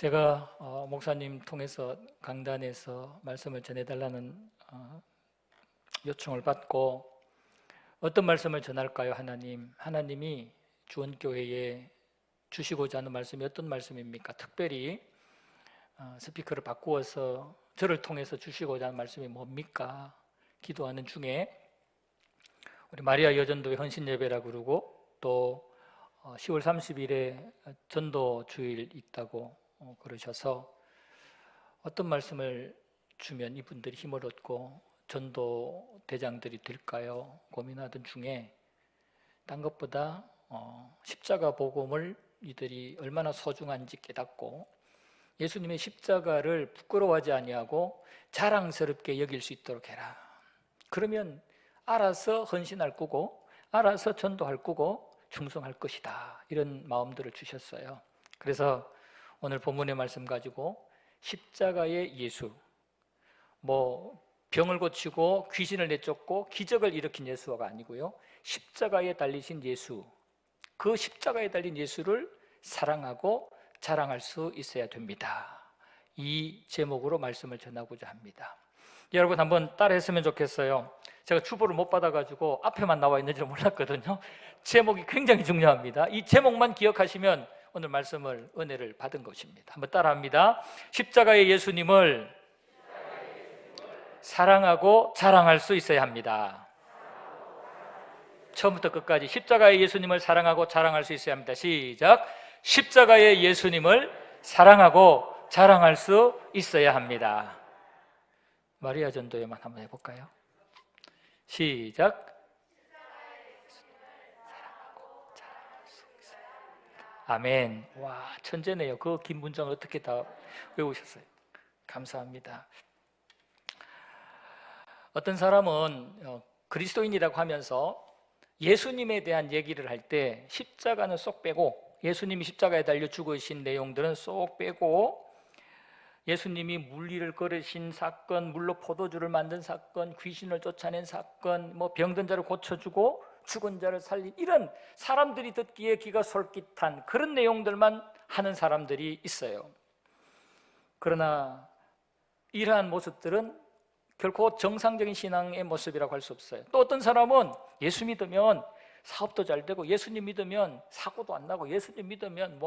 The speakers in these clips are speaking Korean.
제가 목사님 통해서 강단에서 말씀을 전해달라는 요청을 받고 어떤 말씀을 전할까요? 하나님이 주원교회에 주시고자 하는 말씀이 어떤 말씀입니까? 특별히 스피커를 바꾸어서 저를 통해서 주시고자 하는 말씀이 뭡니까? 기도하는 중에 우리 마리아 여전도의 헌신예배라고 그러고 또 10월 30일에 전도 주일 있다고 그러셔서 어떤 말씀을 주면 이분들이 힘을 얻고 전도 대장들이 될까요? 고민하던 중에 딴 것보다 십자가 복음을 이들이 얼마나 소중한지 깨닫고 예수님의 십자가를 부끄러워하지 아니하고 자랑스럽게 여길 수 있도록 해라. 그러면 알아서 헌신할 거고 알아서 전도할 거고 충성할 것이다. 이런 마음들을 주셨어요. 그래서 오늘 본문의 말씀 가지고 십자가의 예수, 병을 고치고 귀신을 내쫓고 기적을 일으킨 예수가 아니고요, 십자가에 달리신 예수, 그 십자가에 달린 예수를 사랑하고 자랑할 수 있어야 됩니다. 이 제목으로 말씀을 전하고자 합니다. 여러분 한번 따라했으면 좋겠어요. 제가 주보를 못 받아가지고 앞에만 나와 있는지 몰랐거든요. 제목이 굉장히 중요합니다. 이 제목만 기억하시면 오늘 말씀을 은혜를 받은 것입니다. 한번 따라합니다. 십자가의 예수님을 사랑하고 자랑할 수 있어야 합니다. 처음부터 끝까지 십자가의 예수님을 사랑하고 자랑할 수 있어야 합니다. 시작. 십자가의 예수님을 사랑하고 자랑할 수 있어야 합니다. 마리아 전도에만 한번 해볼까요? 시작. 아멘. 와, 천재네요. 그 긴 문장을 어떻게 다 외우셨어요? 감사합니다. 어떤 사람은 그리스도인이라고 하면서 예수님에 대한 얘기를 할 때 십자가는 쏙 빼고, 예수님이 십자가에 달려 죽으신 내용들은 쏙 빼고, 예수님이 물리를 걸으신 사건, 물로 포도주를 만든 사건, 귀신을 쫓아낸 사건, 병든 자를 고쳐주고 죽은 자를 살린, 이런 사람들이 듣기에 귀가 솔깃한 그런 내용들만 하는 사람들이 있어요. 그러나 이러한 모습들은 결코 정상적인 신앙의 모습이라고 할 수 없어요. 또 어떤 사람은 예수 믿으면 사업도 잘 되고, 예수님 믿으면 사고도 안 나고, 예수님 믿으면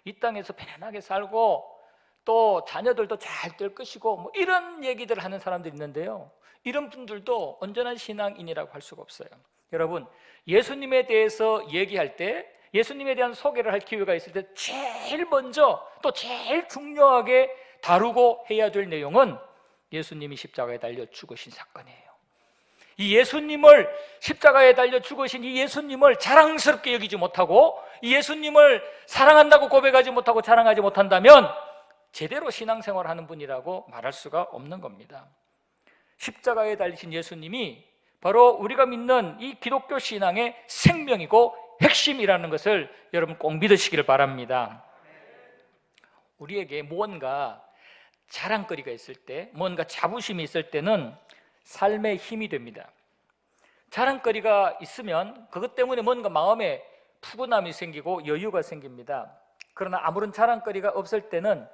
이 땅에서 편안하게 살고 또 자녀들도 잘 될 것이고, 이런 얘기들을 하는 사람들이 있는데요, 이런 분들도 온전한 신앙인이라고 할 수가 없어요. 여러분, 예수님에 대해서 얘기할 때, 예수님에 대한 소개를 할 기회가 있을 때 제일 먼저 또 제일 중요하게 다루고 해야 될 내용은 예수님이 십자가에 달려 죽으신 사건이에요. 이 예수님을, 십자가에 달려 죽으신 이 예수님을 자랑스럽게 여기지 못하고, 이 예수님을 사랑한다고 고백하지 못하고 자랑하지 못한다면 제대로 신앙생활을 하는 분이라고 말할 수가 없는 겁니다. 십자가에 달리신 예수님이 바로 우리가 믿는 이 기독교 신앙의 생명이고 핵심이라는 것을 여러분 꼭 믿으시기를 바랍니다. 우리에게 무언가 자랑거리가 있을 때, 뭔가 자부심이 있을 때는 삶의 힘이 됩니다. 자랑거리가 있으면 그것 때문에 뭔가 마음에 푸근함이 생기고 여유가 생깁니다. 그러나 아무런 자랑거리가 없을 때는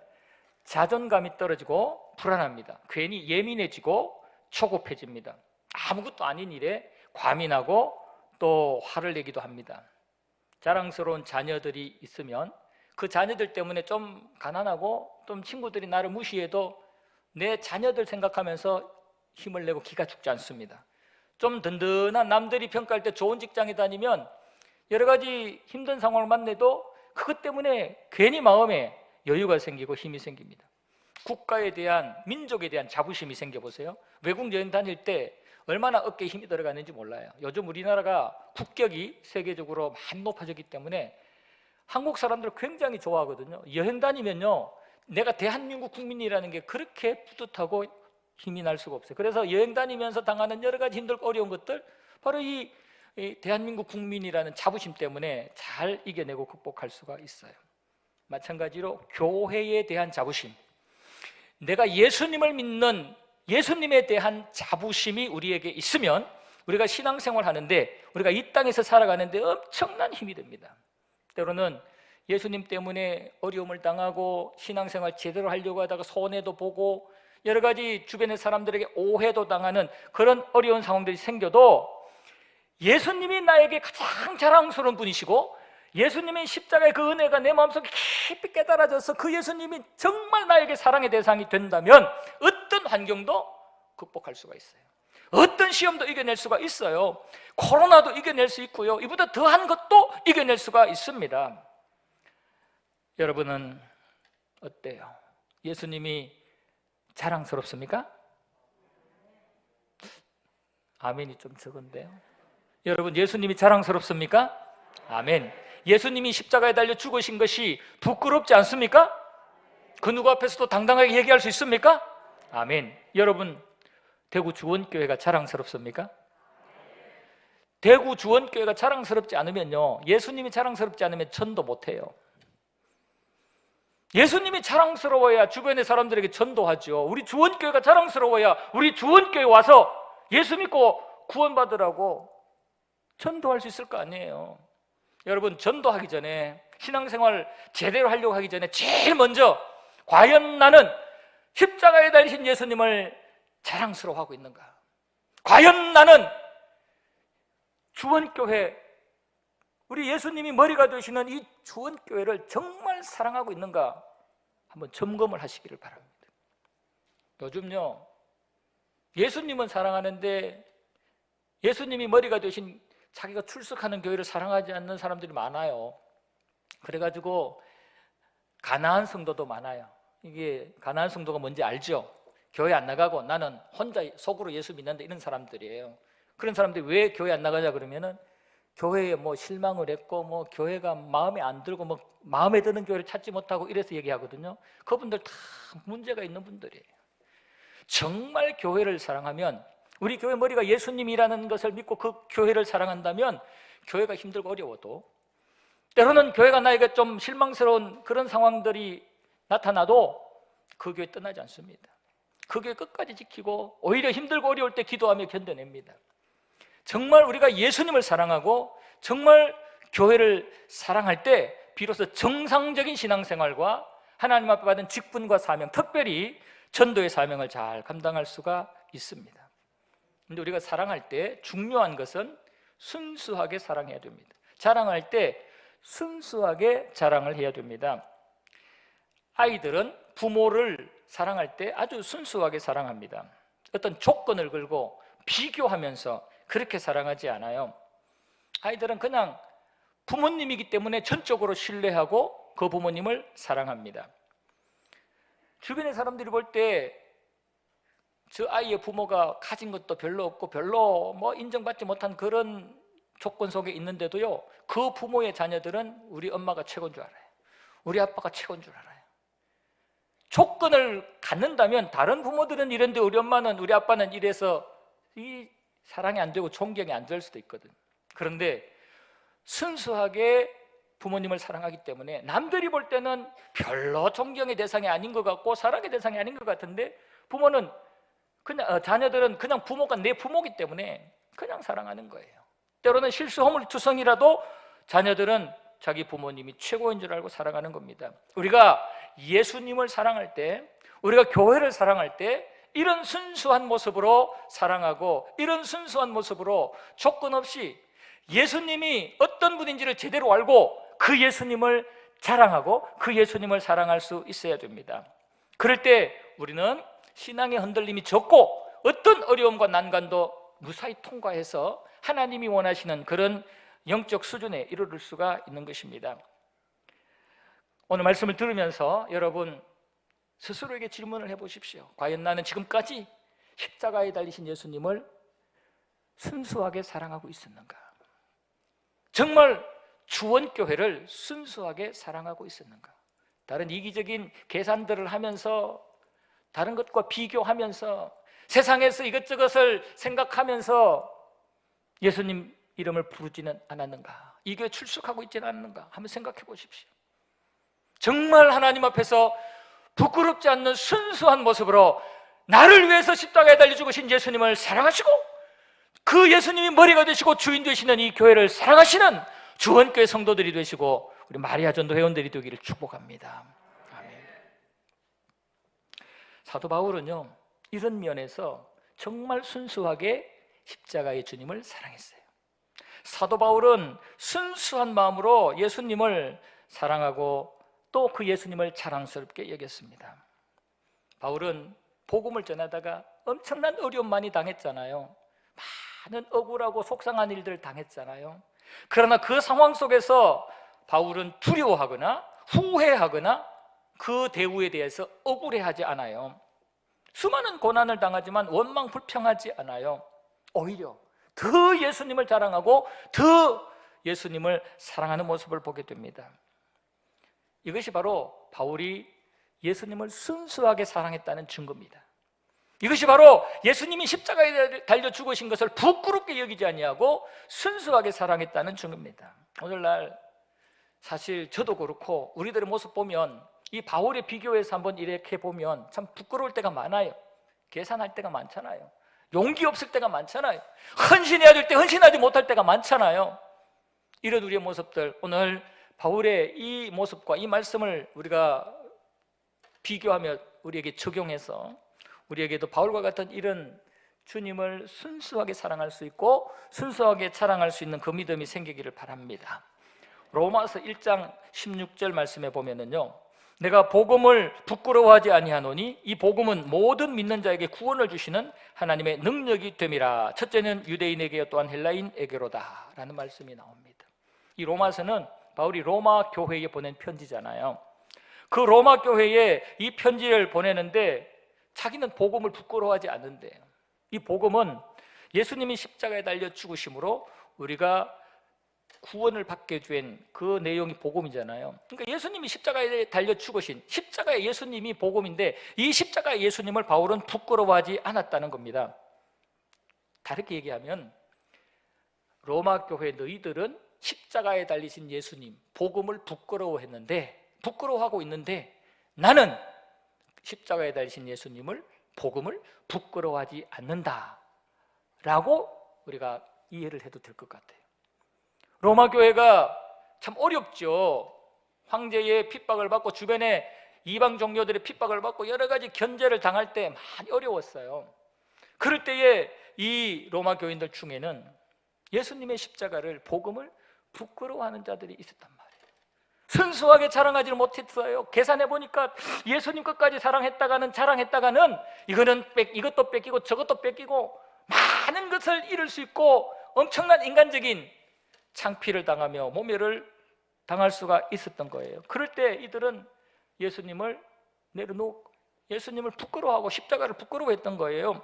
자존감이 떨어지고 불안합니다. 괜히 예민해지고 초급해집니다. 아무것도 아닌 일에 과민하고 또 화를 내기도 합니다. 자랑스러운 자녀들이 있으면 그 자녀들 때문에 좀 가난하고 좀 친구들이 나를 무시해도 내 자녀들 생각하면서 힘을 내고 기가 죽지 않습니다. 좀 든든한 남들이 평가할 때 좋은 직장에 다니면 여러 가지 힘든 상황을 만나도 그것 때문에 괜히 마음에 여유가 생기고 힘이 생깁니다. 국가에 대한, 민족에 대한 자부심이 생겨보세요. 외국 여행 다닐 때 얼마나 어깨에 힘이 들어가는지 몰라요. 요즘 우리나라가 국격이 세계적으로 많이 높아졌기 때문에 한국 사람들 굉장히 좋아하거든요. 여행 다니면요, 내가 대한민국 국민이라는 게 그렇게 뿌듯하고 힘이 날 수가 없어요. 그래서 여행 다니면서 당하는 여러 가지 힘들고 어려운 것들, 바로 이 대한민국 국민이라는 자부심 때문에 잘 이겨내고 극복할 수가 있어요. 마찬가지로 교회에 대한 자부심, 내가 예수님을 믿는 예수님에 대한 자부심이 우리에게 있으면 우리가 신앙생활 하는데, 우리가 이 땅에서 살아가는데 엄청난 힘이 됩니다. 때로는 예수님 때문에 어려움을 당하고 신앙생활 제대로 하려고 하다가 손해도 보고 여러 가지 주변의 사람들에게 오해도 당하는 그런 어려운 상황들이 생겨도 예수님이 나에게 가장 자랑스러운 분이시고 예수님의 십자가의 그 은혜가 내 마음속에 깊이 깨달아져서 그 예수님이 정말 나에게 사랑의 대상이 된다면 어떤 환경도 극복할 수가 있어요. 어떤 시험도 이겨낼 수가 있어요. 코로나도 이겨낼 수 있고요, 이보다 더한 것도 이겨낼 수가 있습니다. 여러분은 어때요? 예수님이 자랑스럽습니까? 아멘이 좀 적은데요. 여러분, 예수님이 자랑스럽습니까? 아멘. 예수님이 십자가에 달려 죽으신 것이 부끄럽지 않습니까? 그 누구 앞에서도 당당하게 얘기할 수 있습니까? 아멘. 여러분, 대구 주원교회가 자랑스럽습니까? 대구 주원교회가 자랑스럽지 않으면요, 예수님이 자랑스럽지 않으면 전도 못해요. 예수님이 자랑스러워야 주변의 사람들에게 전도하죠. 우리 주원교회가 자랑스러워야 우리 주원교회 와서 예수 믿고 구원받으라고 전도할 수 있을 거 아니에요. 여러분, 전도하기 전에, 신앙생활 제대로 하려고 하기 전에 제일 먼저 과연 나는 십자가에 달리신 예수님을 자랑스러워하고 있는가? 과연 나는 주원교회, 우리 예수님이 머리가 되시는 이 주원교회를 정말 사랑하고 있는가? 한번 점검을 하시기를 바랍니다. 요즘요, 예수님은 사랑하는데 예수님이 머리가 되신 자기가 출석하는 교회를 사랑하지 않는 사람들이 많아요. 그래가지고 가나안 성도도 많아요. 이게 가나안 성도가 뭔지 알죠? 교회 안 나가고 나는 혼자 속으로 예수 믿는다, 이런 사람들이에요. 그런 사람들이 왜 교회 안 나가냐 그러면은 교회에 뭐 실망을 했고 뭐 교회가 마음에 안 들고 뭐 마음에 드는 교회를 찾지 못하고 이래서 얘기하거든요. 그분들 다 문제가 있는 분들이에요. 정말 교회를 사랑하면, 우리 교회 머리가 예수님이라는 것을 믿고 그 교회를 사랑한다면 교회가 힘들고 어려워도, 때로는 교회가 나에게 좀 실망스러운 그런 상황들이 나타나도 그 교회 떠나지 않습니다. 그 교회 끝까지 지키고 오히려 힘들고 어려울 때 기도하며 견뎌냅니다. 정말 우리가 예수님을 사랑하고 정말 교회를 사랑할 때 비로소 정상적인 신앙생활과 하나님 앞에 받은 직분과 사명, 특별히 전도의 사명을 잘 감당할 수가 있습니다. 그런데 우리가 사랑할 때 중요한 것은 순수하게 사랑해야 됩니다. 자랑할 때 순수하게 자랑을 해야 됩니다. 아이들은 부모를 사랑할 때 아주 순수하게 사랑합니다. 어떤 조건을 걸고 비교하면서 그렇게 사랑하지 않아요. 아이들은 그냥 부모님이기 때문에 전적으로 신뢰하고 그 부모님을 사랑합니다. 주변의 사람들이 볼 때 저 아이의 부모가 가진 것도 별로 없고 별로 뭐 인정받지 못한 그런 조건 속에 있는데도요, 그 부모의 자녀들은 우리 엄마가 최고인 줄 알아요. 우리 아빠가 최고인 줄 알아요. 조건을 갖는다면 다른 부모들은 이런데 우리 엄마는, 우리 아빠는 이래서 이 사랑이 안 되고 존경이 안 될 수도 있거든. 그런데 순수하게 부모님을 사랑하기 때문에 남들이 볼 때는 별로 존경의 대상이 아닌 것 같고 사랑의 대상이 아닌 것 같은데, 부모는 그냥 자녀들은 그냥 부모가 내 부모이기 때문에 그냥 사랑하는 거예요. 때로는 실수 허물투성이라도 자녀들은 자기 부모님이 최고인 줄 알고 사랑하는 겁니다. 우리가 예수님을 사랑할 때, 우리가 교회를 사랑할 때 이런 순수한 모습으로 사랑하고, 이런 순수한 모습으로 조건 없이 예수님이 어떤 분인지를 제대로 알고 그 예수님을 자랑하고 그 예수님을 사랑할 수 있어야 됩니다. 그럴 때 우리는 신앙의 흔들림이 적고 어떤 어려움과 난관도 무사히 통과해서 하나님이 원하시는 그런 영적 수준에 이르를 수가 있는 것입니다. 오늘 말씀을 들으면서 여러분 스스로에게 질문을 해보십시오. 과연 나는 지금까지 십자가에 달리신 예수님을 순수하게 사랑하고 있었는가? 정말 주원교회를 순수하게 사랑하고 있었는가? 다른 이기적인 계산들을 하면서, 다른 것과 비교하면서, 세상에서 이것저것을 생각하면서 예수님 이름을 부르지는 않았는가? 이 교회 출석하고 있지는 않는가? 한번 생각해 보십시오. 정말 하나님 앞에서 부끄럽지 않는 순수한 모습으로 나를 위해서 십자가에 달려 죽으신 예수님을 사랑하시고 그 예수님이 머리가 되시고 주인 되시는 이 교회를 사랑하시는 주원교회 성도들이 되시고 우리 마리아 전도 회원들이 되기를 축복합니다. 아멘. 사도 바울은요, 이런 면에서 정말 순수하게 십자가의 주님을 사랑했어요. 사도 바울은 순수한 마음으로 예수님을 사랑하고 또 그 예수님을 자랑스럽게 여겼습니다. 바울은 복음을 전하다가 엄청난 어려움 많이 당했잖아요. 많은 억울하고 속상한 일들을 당했잖아요. 그러나 그 상황 속에서 바울은 두려워하거나 후회하거나 그 대우에 대해서 억울해하지 않아요. 수많은 고난을 당하지만 원망 불평하지 않아요. 오히려 더 예수님을 자랑하고 더 예수님을 사랑하는 모습을 보게 됩니다. 이것이 바로 바울이 예수님을 순수하게 사랑했다는 증거입니다. 이것이 바로 예수님이 십자가에 달려 죽으신 것을 부끄럽게 여기지 아니하고 순수하게 사랑했다는 증거입니다. 오늘날 사실 저도 그렇고 우리들의 모습 보면 이 바울의 비교해서 한번 이렇게 보면 참 부끄러울 때가 많아요. 계산할 때가 많잖아요. 용기 없을 때가 많잖아요. 헌신해야 될 때 헌신하지 못할 때가 많잖아요. 이런 우리의 모습들, 오늘 바울의 이 모습과 이 말씀을 우리가 비교하며 우리에게 적용해서 우리에게도 바울과 같은 이런 주님을 순수하게 사랑할 수 있고 순수하게 자랑할 수 있는 그 믿음이 생기기를 바랍니다. 로마서 1장 16절 말씀에 보면은요, 내가 복음을 부끄러워하지 아니하노니 이 복음은 모든 믿는 자에게 구원을 주시는 하나님의 능력이 됨이라. 첫째는 유대인에게 또한 헬라인에게로다 라는 말씀이 나옵니다. 이 로마서는 바울이 로마 교회에 보낸 편지잖아요. 그 로마 교회에 이 편지를 보내는데 자기는 복음을 부끄러워하지 않는데요. 이 복음은 예수님이 십자가에 달려 죽으심으로 우리가 구원을 받게 된 그 내용이 복음이잖아요. 그러니까 예수님이 십자가에 달려 죽으신 십자가의 예수님이 복음인데 이 십자가의 예수님을 바울은 부끄러워하지 않았다는 겁니다. 다르게 얘기하면 로마 교회 너희들은 십자가에 달리신 예수님 복음을 부끄러워하고 있는데 나는 십자가에 달리신 예수님을 복음을 부끄러워하지 않는다 라고 우리가 이해를 해도 될 것 같아요. 로마 교회가 참 어렵죠. 황제의 핍박을 받고 주변에 이방 종교들의 핍박을 받고 여러 가지 견제를 당할 때 많이 어려웠어요. 그럴 때에 이 로마 교인들 중에는 예수님의 십자가를 복음을 부끄러워하는 자들이 있었단 말이에요. 순수하게 자랑하지를 못했어요. 계산해 보니까 예수님 끝까지 자랑했다가는 이것도 뺏기고 저것도 뺏기고 많은 것을 잃을 수 있고 엄청난 인간적인 창피를 당하며 모멸을 당할 수가 있었던 거예요. 그럴 때 이들은 예수님을 내려놓고 예수님을 부끄러워하고 십자가를 부끄러워했던 거예요.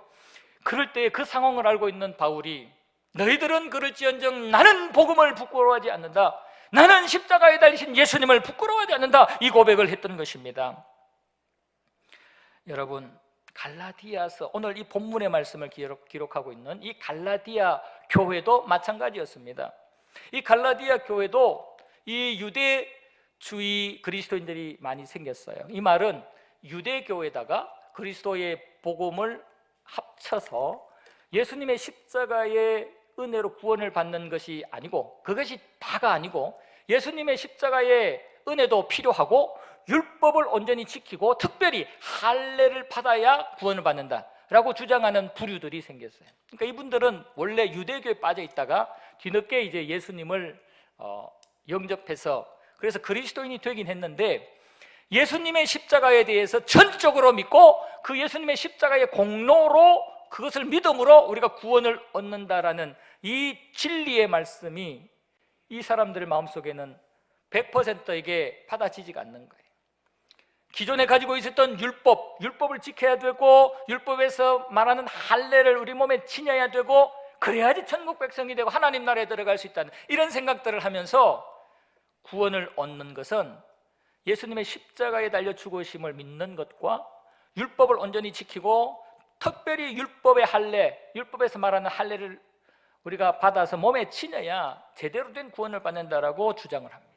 그럴 때 그 상황을 알고 있는 바울이 너희들은 그럴지언정 나는 복음을 부끄러워하지 않는다. 나는 십자가에 달리신 예수님을 부끄러워하지 않는다. 이 고백을 했던 것입니다. 여러분, 갈라디아서, 오늘 이 본문의 말씀을 기록하고 있는 이 갈라디아 교회도 마찬가지였습니다. 이 갈라디아 교회도 이 유대주의 그리스도인들이 많이 생겼어요. 이 말은 유대교에다가 그리스도의 복음을 합쳐서 예수님의 십자가의 은혜로 구원을 받는 것이 아니고, 그것이 다가 아니고 예수님의 십자가의 은혜도 필요하고 율법을 온전히 지키고 특별히 할례를 받아야 구원을 받는다라고 주장하는 부류들이 생겼어요. 그러니까 이분들은 원래 유대교에 빠져 있다가 뒤늦게 이제 예수님을 영접해서 그래서 그리스도인이 되긴 했는데 예수님의 십자가에 대해서 전적으로 믿고 그 예수님의 십자가의 공로로 그것을 믿음으로 우리가 구원을 얻는다라는 이 진리의 말씀이 이 사람들의 마음속에는 100% 이게 받아지지가 않는 거예요. 기존에 가지고 있었던 율법을 지켜야 되고 율법에서 말하는 할례를 우리 몸에 지녀야 되고 그래야지 천국 백성이 되고 하나님 나라에 들어갈 수 있다는 이런 생각들을 하면서 구원을 얻는 것은 예수님의 십자가에 달려 죽으심을 믿는 것과 율법을 온전히 지키고 특별히 율법의 할례, 율법에서 말하는 할례를 우리가 받아서 몸에 지녀야 제대로 된 구원을 받는다라고 주장을 합니다.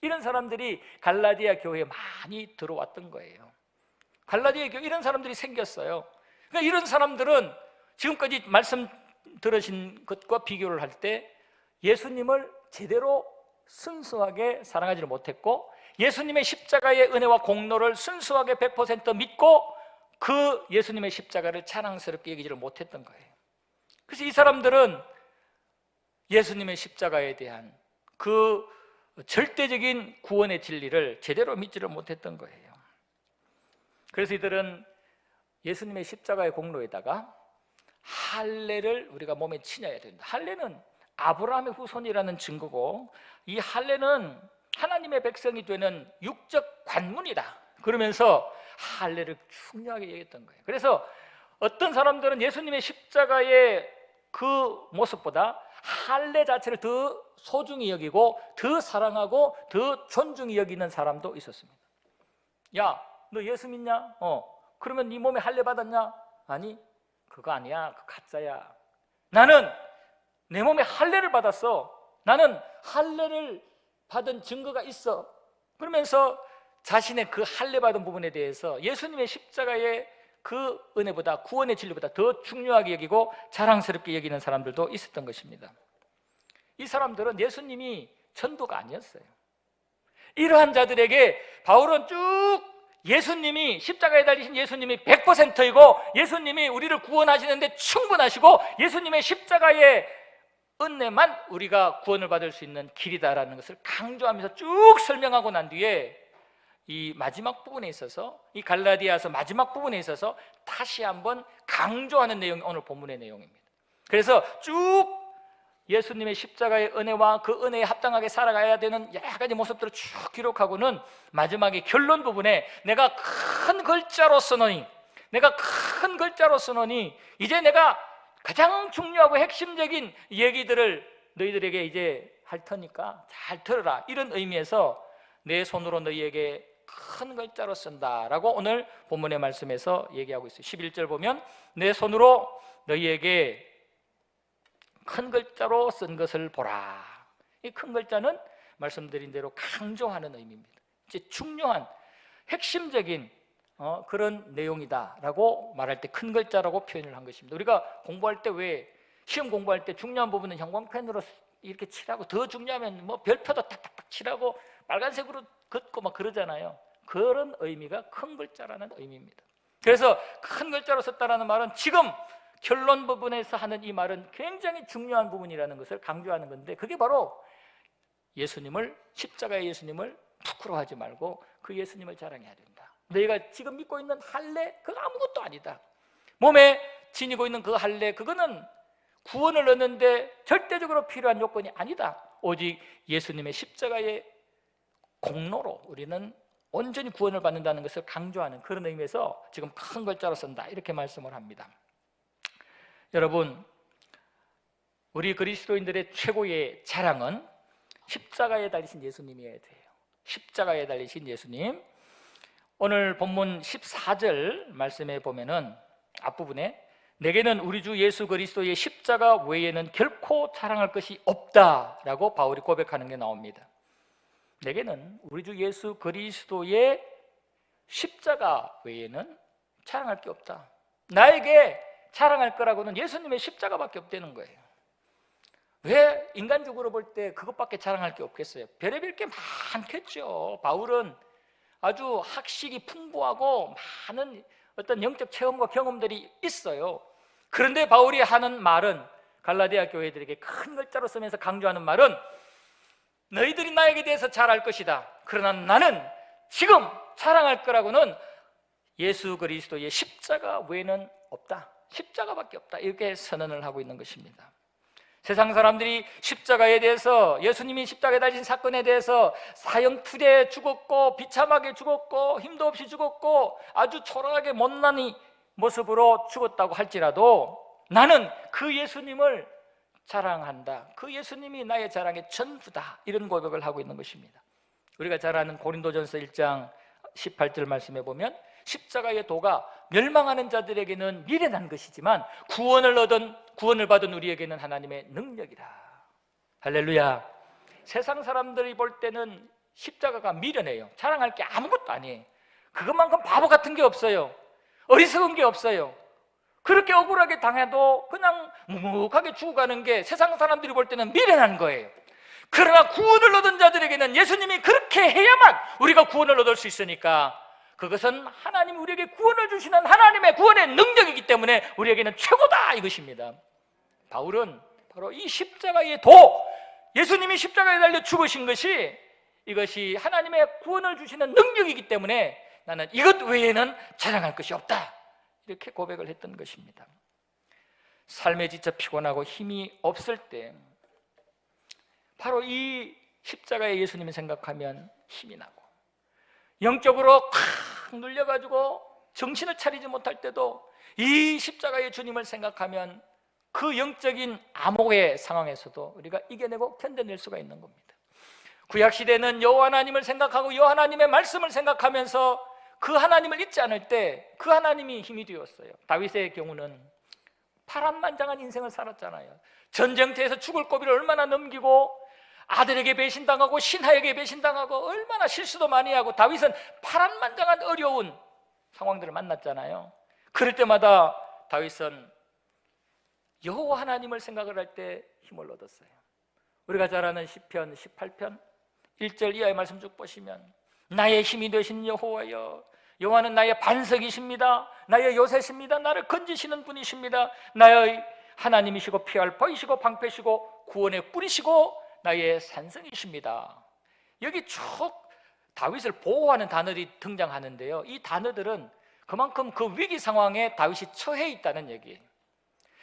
이런 사람들이 갈라디아 교회에 많이 들어왔던 거예요. 갈라디아 교회 이런 사람들이 생겼어요. 그러니까 이런 사람들은 지금까지 말씀 들으신 것과 비교를 할 때 예수님을 제대로 순수하게 사랑하지를 못했고 예수님의 십자가의 은혜와 공로를 순수하게 100% 믿고 그 예수님의 십자가를 자랑스럽게 여기지를 못했던 거예요. 그래서 이 사람들은 예수님의 십자가에 대한 그 절대적인 구원의 진리를 제대로 믿지를 못했던 거예요. 그래서 이들은 예수님의 십자가의 공로에다가 할례를 우리가 몸에 지녀야 된다. 할례는 아브라함의 후손이라는 증거고 이 할례는 하나님의 백성이 되는 육적 관문이다. 그러면서 할례를 중요하게 얘기했던 거예요. 그래서 어떤 사람들은 예수님의 십자가의 그 모습보다 할례 자체를 더 소중히 여기고 더 사랑하고 더 존중히 여기는 사람도 있었습니다. 야, 너 예수 믿냐? 그러면 네 몸에 할례 받았냐? 아니, 그거 아니야. 그 가짜야. 나는 내 몸에 할례를 받았어. 나는 할례를 받은 증거가 있어. 그러면서 자신의 그 할례 받은 부분에 대해서 예수님의 십자가의 그 은혜보다 구원의 진리보다 더 중요하게 여기고 자랑스럽게 여기는 사람들도 있었던 것입니다. 이 사람들은 예수님이 전부가 아니었어요. 이러한 자들에게 바울은 쭉 예수님이 십자가에 달리신 예수님이 100%이고 예수님이 우리를 구원하시는데 충분하시고 예수님의 십자가의 은혜만 우리가 구원을 받을 수 있는 길이다라는 것을 강조하면서 쭉 설명하고 난 뒤에 이 마지막 부분에 있어서 이 갈라디아서 마지막 부분에 있어서 다시 한번 강조하는 내용이 오늘 본문의 내용입니다. 그래서 쭉 예수님의 십자가의 은혜와 그 은혜에 합당하게 살아가야 되는 여러 가지 모습들을 쭉 기록하고는 마지막에 결론 부분에 내가 큰 글자로 쓰노니 이제 내가 가장 중요하고 핵심적인 얘기들을 너희들에게 이제 할 테니까 잘 들어라, 이런 의미에서 내 손으로 너희에게 큰 글자로 쓴다라고 오늘 본문의 말씀에서 얘기하고 있어요. 11절 보면 내 손으로 너희에게 큰 글자로 쓴 것을 보라. 이 큰 글자는 말씀드린 대로 강조하는 의미입니다. 이제 중요한 핵심적인 그런 내용이다라고 말할 때 큰 글자라고 표현을 한 것입니다. 우리가 공부할 때 왜 시험 공부할 때 중요한 부분은 형광펜으로 이렇게 칠하고 더 중요하면 뭐 별표도 탁탁탁 칠하고 빨간색으로 긋고 막 그러잖아요. 그런 의미가 큰 글자라는 의미입니다. 그래서 큰 글자로 썼다라는 말은 지금 결론 부분에서 하는 이 말은 굉장히 중요한 부분이라는 것을 강조하는 건데, 그게 바로 십자가의 예수님을 부끄러워하지 말고 그 예수님을 자랑해야 된다. 너희가 지금 믿고 있는 할례 그거 아무것도 아니다. 몸에 지니고 있는 그 할례 그거는 구원을 얻는데 절대적으로 필요한 요건이 아니다. 오직 예수님의 십자가의 공로로 우리는 온전히 구원을 받는다는 것을 강조하는 그런 의미에서 지금 큰 글자로 쓴다, 이렇게 말씀을 합니다. 여러분, 우리 그리스도인들의 최고의 자랑은 십자가에 달리신 예수님이어야 돼요. 십자가에 달리신 예수님. 오늘 본문 14절 말씀에 보면은 앞부분에 내게는 우리 주 예수 그리스도의 십자가 외에는 결코 자랑할 것이 없다라고 바울이 고백하는 게 나옵니다. 내게는 우리 주 예수 그리스도의 십자가 외에는 자랑할 게 없다. 나에게 자랑할 거라고는 예수님의 십자가밖에 없다는 거예요. 왜 인간적으로 볼 때 그것밖에 자랑할 게 없겠어요? 별의별 게 많겠죠. 바울은 아주 학식이 풍부하고 많은 어떤 영적 체험과 경험들이 있어요. 그런데 바울이 하는 말은, 갈라디아 교회들에게 큰 글자로 쓰면서 강조하는 말은, 너희들이 나에게 대해서 잘 알 것이다. 그러나 나는 지금 자랑할 거라고는 예수 그리스도의 십자가 외에는 없다. 십자가밖에 없다. 이렇게 선언을 하고 있는 것입니다. 세상 사람들이 십자가에 대해서, 예수님이 십자가에 달리신 사건에 대해서 사형투대에 죽었고 비참하게 죽었고 힘도 없이 죽었고 아주 초라하게 못난 모습으로 죽었다고 할지라도 나는 그 예수님을 자랑한다. 그 예수님이 나의 자랑의 전부다. 이런 고백을 하고 있는 것입니다. 우리가 잘 아는 고린도전서 1장 18절 말씀에 보면 십자가의 도가 멸망하는 자들에게는 미련한 것이지만 구원을 받은 우리에게는 하나님의 능력이다. 할렐루야. 세상 사람들이 볼 때는 십자가가 미련해요. 자랑할 게 아무것도 아니에요. 그것만큼 바보 같은 게 없어요. 어리석은 게 없어요. 그렇게 억울하게 당해도 그냥 묵묵하게 죽어가는 게 세상 사람들이 볼 때는 미련한 거예요. 그러나 구원을 얻은 자들에게는 예수님이 그렇게 해야만 우리가 구원을 얻을 수 있으니까, 그것은 하나님이 우리에게 구원을 주시는 하나님의 구원의 능력이기 때문에 우리에게는 최고다, 이것입니다. 바울은 바로 이 십자가의 예수님이 십자가에 달려 죽으신 것이, 이것이 하나님의 구원을 주시는 능력이기 때문에 나는 이것 외에는 자랑할 것이 없다, 이렇게 고백을 했던 것입니다. 삶에 지쳐 피곤하고 힘이 없을 때 바로 이 십자가의 예수님을 생각하면 힘이 나고, 영적으로 콱 눌려가지고 정신을 차리지 못할 때도 이 십자가의 주님을 생각하면 그 영적인 암흑의 상황에서도 우리가 이겨내고 견뎌낼 수가 있는 겁니다. 구약시대는 여호와 하나님을 생각하고 여호와 하나님의 말씀을 생각하면서 그 하나님을 잊지 않을 때 그 하나님이 힘이 되었어요. 다윗의 경우는 파란만장한 인생을 살았잖아요. 전쟁터에서 죽을 고비를 얼마나 넘기고, 아들에게 배신당하고 신하에게 배신당하고 얼마나 실수도 많이 하고, 다윗은 파란만장한 어려운 상황들을 만났잖아요. 그럴 때마다 다윗은 여호와 하나님을 생각을 할 때 힘을 얻었어요. 우리가 잘 아는 시편 18편 1절 이하의 말씀 쭉 보시면, 나의 힘이 되신 여호와여, 여호와는 나의 반석이십니다. 나의 요새십니다. 나를 건지시는 분이십니다. 나의 하나님이시고 피할 바위시고 방패시고 구원의 뿌리시고 나의 산성이십니다. 여기 쭉 다윗을 보호하는 단어들이 등장하는데요, 이 단어들은 그만큼 그 위기 상황에 다윗이 처해 있다는 얘기예요.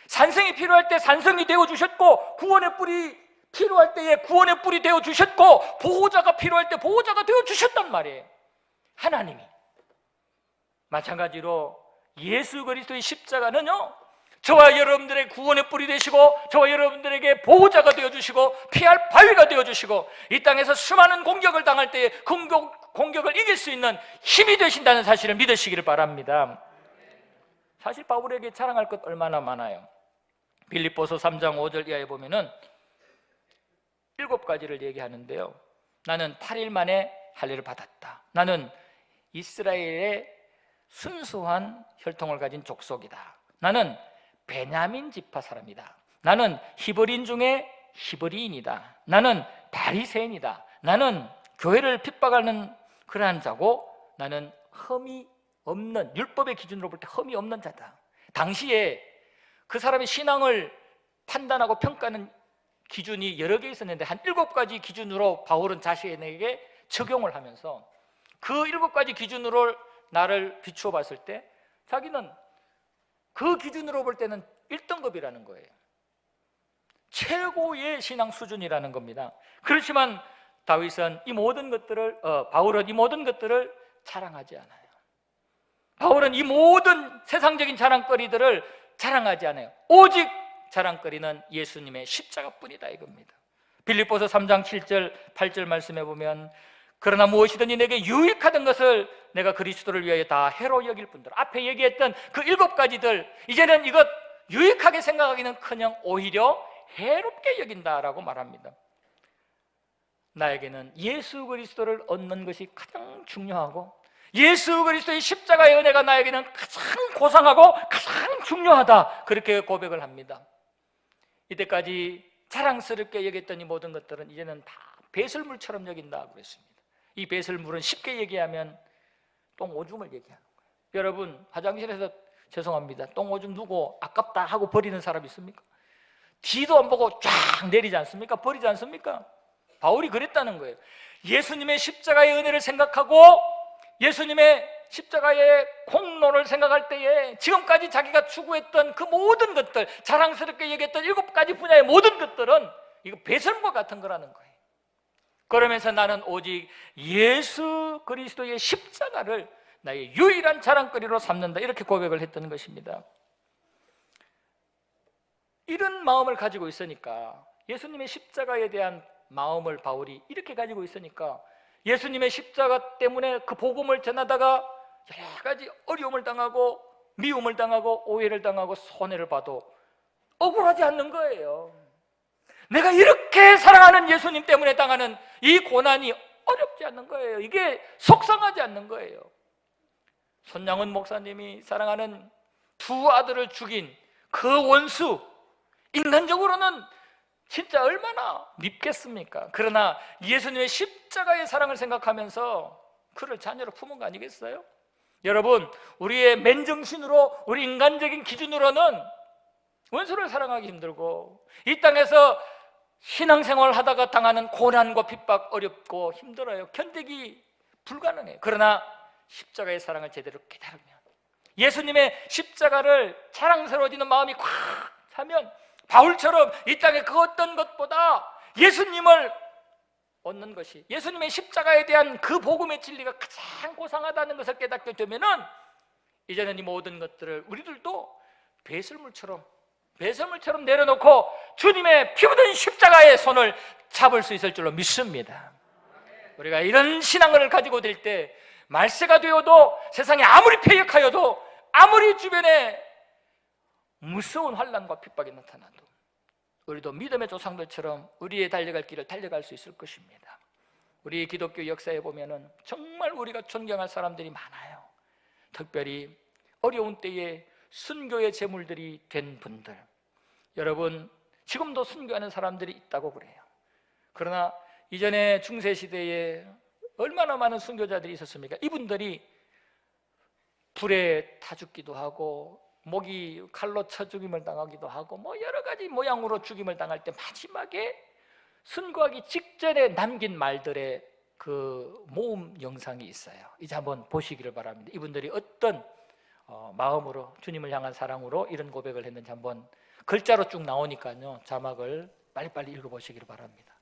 산성이 필요할 때 산성이 되어주셨고, 구원의 뿔이 필요할 때에 구원의 뿔이 되어주셨고, 보호자가 필요할 때 보호자가 되어주셨단 말이에요. 하나님이. 마찬가지로 예수 그리스도의 십자가는요, 저와 여러분들의 구원의 뿔이 되시고, 저와 여러분들에게 보호자가 되어주시고 피할 바위가 되어주시고, 이 땅에서 수많은 공격을 당할 때에 공격을 이길 수 있는 힘이 되신다는 사실을 믿으시기를 바랍니다. 사실 바울에게 자랑할 것 얼마나 많아요. 빌립보서 3장 5절 이하에 보면은 7가지를 얘기하는데요, 나는 8일 만에 할례를 받았다. 나는 이스라엘의 순수한 혈통을 가진 족속이다. 나는 베냐민 지파 사람이다. 나는 히브리인 중에 히브리인이다. 나는 바리새인이다. 나는 교회를 핍박하는 그러한 자고, 나는 흠이 없는, 율법의 기준으로 볼 때 흠이 없는 자다. 당시에 그 사람의 신앙을 판단하고 평가하는 기준이 여러 개 있었는데, 한 7가지 기준으로 바울은 자신에게 적용을 하면서 그 7가지 기준으로 나를 비추어 봤을 때 자기는 그 기준으로 볼 때는 1등급이라는 거예요. 최고의 신앙 수준이라는 겁니다. 그렇지만 다윗은 이 모든 것들을 바울은 이 모든 것들을 자랑하지 않아요. 바울은 이 모든 세상적인 자랑거리들을 자랑하지 않아요. 오직 자랑거리는 예수님의 십자가뿐이다, 이겁니다. 빌립보서 3장 7절 8절 말씀해 보면, 그러나 무엇이든지 내게 유익하던 것을 내가 그리스도를 위하여 다 해로 여길 뿐더러, 앞에 얘기했던 그 7가지들 이제는 이것 유익하게 생각하기는커녕 오히려 해롭게 여긴다라고 말합니다. 나에게는 예수 그리스도를 얻는 것이 가장 중요하고, 예수 그리스도의 십자가의 은혜가 나에게는 가장 고상하고 가장 중요하다, 그렇게 고백을 합니다. 이때까지 자랑스럽게 여겼던 이 모든 것들은 이제는 다 배설물처럼 여긴다 그랬습니다. 이 배설물은 쉽게 얘기하면 똥오줌을 얘기하는 거예요. 여러분, 화장실에서 죄송합니다, 똥오줌 누고 아깝다 하고 버리는 사람 있습니까? 뒤도 안 보고 쫙 내리지 않습니까? 버리지 않습니까? 바울이 그랬다는 거예요. 예수님의 십자가의 은혜를 생각하고 예수님의 십자가의 공로를 생각할 때에 지금까지 자기가 추구했던 그 모든 것들, 자랑스럽게 얘기했던 7가지 분야의 모든 것들은 이거 배설물과 같은 거라는 거예요. 그러면서 나는 오직 예수 그리스도의 십자가를 나의 유일한 자랑거리로 삼는다, 이렇게 고백을 했던 것입니다. 이런 마음을 가지고 있으니까, 예수님의 십자가에 대한 마음을 바울이 이렇게 가지고 있으니까, 예수님의 십자가 때문에 그 복음을 전하다가 여러 가지 어려움을 당하고 미움을 당하고 오해를 당하고 손해를 봐도 억울하지 않는 거예요. 내가 이렇게 사랑하는 예수님 때문에 당하는 이 고난이 어렵지 않는 거예요. 이게 속상하지 않는 거예요. 손양은 목사님이 사랑하는 2 아들을 죽인 그 원수, 인간적으로는 진짜 얼마나 밉겠습니까? 그러나 예수님의 십자가의 사랑을 생각하면서 그를 자녀로 품은 거 아니겠어요? 여러분, 우리의 맨정신으로, 우리 인간적인 기준으로는 원수를 사랑하기 힘들고 이 땅에서 신앙생활을 하다가 당하는 고난과 핍박 어렵고 힘들어요. 견디기 불가능해요. 그러나 십자가의 사랑을 제대로 깨달으면, 예수님의 십자가를 자랑스러워지는 마음이 꽉 차면, 바울처럼 이 땅의 그 어떤 것보다 예수님을 얻는 것이, 예수님의 십자가에 대한 그 복음의 진리가 가장 고상하다는 것을 깨닫게 되면은 이제는 이 모든 것들을 우리들도 배설물처럼 내려놓고 주님의 피 묻은 십자가의 손을 잡을 수 있을 줄로 믿습니다. 우리가 이런 신앙을 가지고 될 때 말세가 되어도, 세상에 아무리 패역하여도, 아무리 주변에 무서운 환난과 핍박이 나타나도 우리도 믿음의 조상들처럼 우리의 달려갈 길을 달려갈 수 있을 것입니다. 우리 기독교 역사에 보면은 정말 우리가 존경할 사람들이 많아요. 특별히 어려운 때에 순교의 제물들이 된 분들, 여러분 지금도 순교하는 사람들이 있다고 그래요. 그러나 이전에 중세시대에 얼마나 많은 순교자들이 있었습니까? 이분들이 불에 타 죽기도 하고 목이 칼로 쳐 죽임을 당하기도 하고 뭐 여러 가지 모양으로 죽임을 당할 때 마지막에 순교하기 직전에 남긴 말들의 그 모음 영상이 있어요. 이제 한번 보시기를 바랍니다. 이분들이 어떤 마음으로, 주님을 향한 사랑으로 이런 고백을 했는지 한번, 글자로 쭉 나오니까요, 자막을 빨리빨리 읽어보시기를 바랍니다.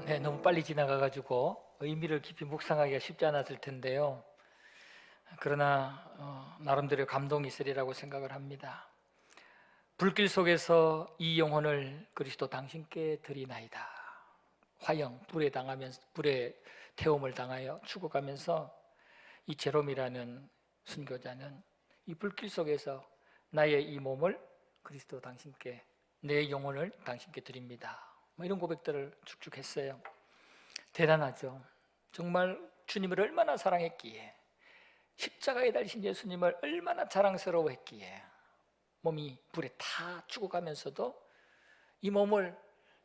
너무 빨리 지나가가지고 의미를 깊이 묵상하기가 쉽지 않았을 텐데요. 그러나 나름대로 감동이 있으리라고 생각을 합니다. 불길 속에서 이 영혼을 그리스도 당신께 드리나이다. 화형, 불에 태움을 당하여 죽어가면서 이 제롬이라는 순교자는 이 불길 속에서 나의 이 몸을 그리스도 당신께, 내 영혼을 당신께 드립니다. 이런 고백들을 쭉쭉 했어요. 대단하죠. 정말 주님을 얼마나 사랑했기에, 십자가에 달리신 예수님을 얼마나 자랑스러워 했기에 몸이 불에 타 죽어가면서도 이 몸을,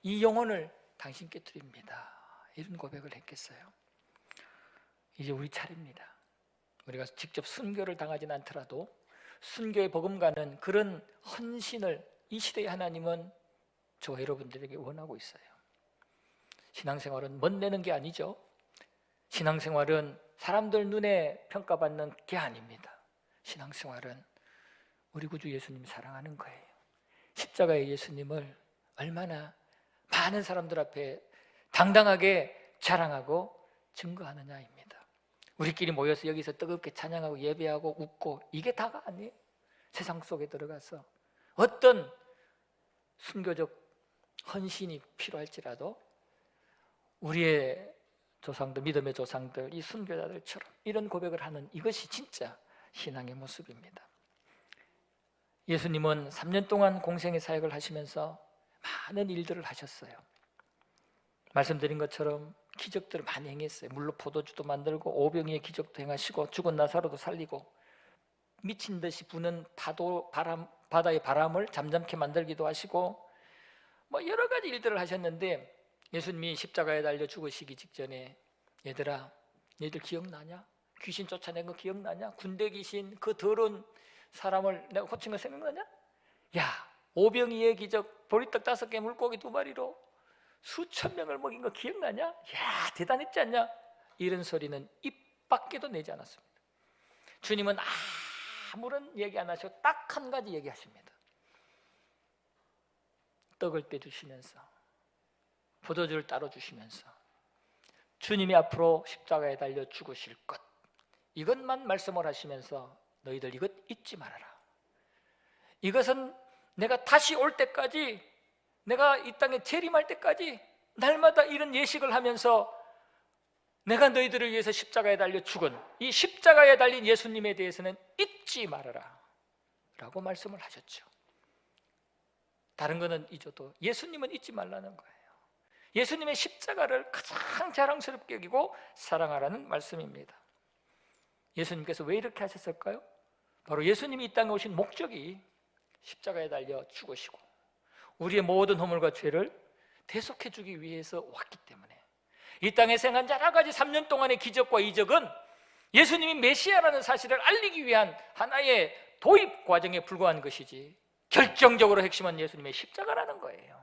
이 영혼을 당신께 드립니다. 이런 고백을 했겠어요. 이제 우리 차례입니다. 우리가 직접 순교를 당하진 않더라도 순교에 버금가는 그런 헌신을 이 시대의 하나님은 저와 여러분들에게 원하고 있어요. 신앙생활은 멋내는 게 아니죠. 신앙생활은 사람들 눈에 평가받는 게 아닙니다. 신앙생활은 우리 구주 예수님 사랑하는 거예요. 십자가의 예수님을 얼마나 많은 사람들 앞에 당당하게 자랑하고 증거하느냐입니다. 우리끼리 모여서 여기서 뜨겁게 찬양하고 예배하고 웃고 이게 다가 아니에요. 세상 속에 들어가서 어떤 순교적 헌신이 필요할지라도 우리의 조상들, 믿음의 조상들, 이 순교자들처럼 이런 고백을 하는, 이것이 진짜 신앙의 모습입니다. 예수님은 3년 동안 공생의 사역을 하시면서 많은 일들을 하셨어요. 말씀드린 것처럼 기적들을 많이 행했어요. 물로 포도주도 만들고 오병이의 기적도 행하시고 죽은 나사로도 살리고 미친 듯이 부는 바다의 바람을 잠잠케 만들기도 하시고 여러 가지 일들을 하셨는데, 예수님이 십자가에 달려 죽으시기 직전에 얘들아, 너희들 기억나냐? 귀신 쫓아낸 거 기억나냐? 군대 귀신, 그 더러운 사람을 내가 고친 거 생각나냐? 야, 오병이의 기적, 보리떡 5개 물고기 2마리로 수천 명을 먹인 거 기억나냐? 야, 대단했지 않냐? 이런 소리는 입 밖에도 내지 않았습니다. 주님은 아무런 얘기 안 하시고 딱 한 가지 얘기하십니다. 떡을 떼주시면서, 포도주를 따로 주시면서 주님이 앞으로 십자가에 달려 죽으실 것, 이것만 말씀을 하시면서 너희들 이것 잊지 말아라. 이것은 내가 다시 올 때까지, 내가 이 땅에 재림할 때까지 날마다 이런 예식을 하면서 내가 너희들을 위해서 십자가에 달려 죽은 이 십자가에 달린 예수님에 대해서는 잊지 말아라 라고 말씀을 하셨죠. 다른 거는 잊어도 예수님은 잊지 말라는 거예요. 예수님의 십자가를 가장 자랑스럽게 여기고 사랑하라는 말씀입니다. 예수님께서 왜 이렇게 하셨을까요? 바로 예수님이 이 땅에 오신 목적이 십자가에 달려 죽으시고 우리의 모든 허물과 죄를 대속해 주기 위해서 왔기 때문에, 이 땅에 생한 여러 가지 3년 동안의 기적과 이적은 예수님이 메시아라는 사실을 알리기 위한 하나의 도입 과정에 불과한 것이지, 결정적으로 핵심은 예수님의 십자가라는 거예요.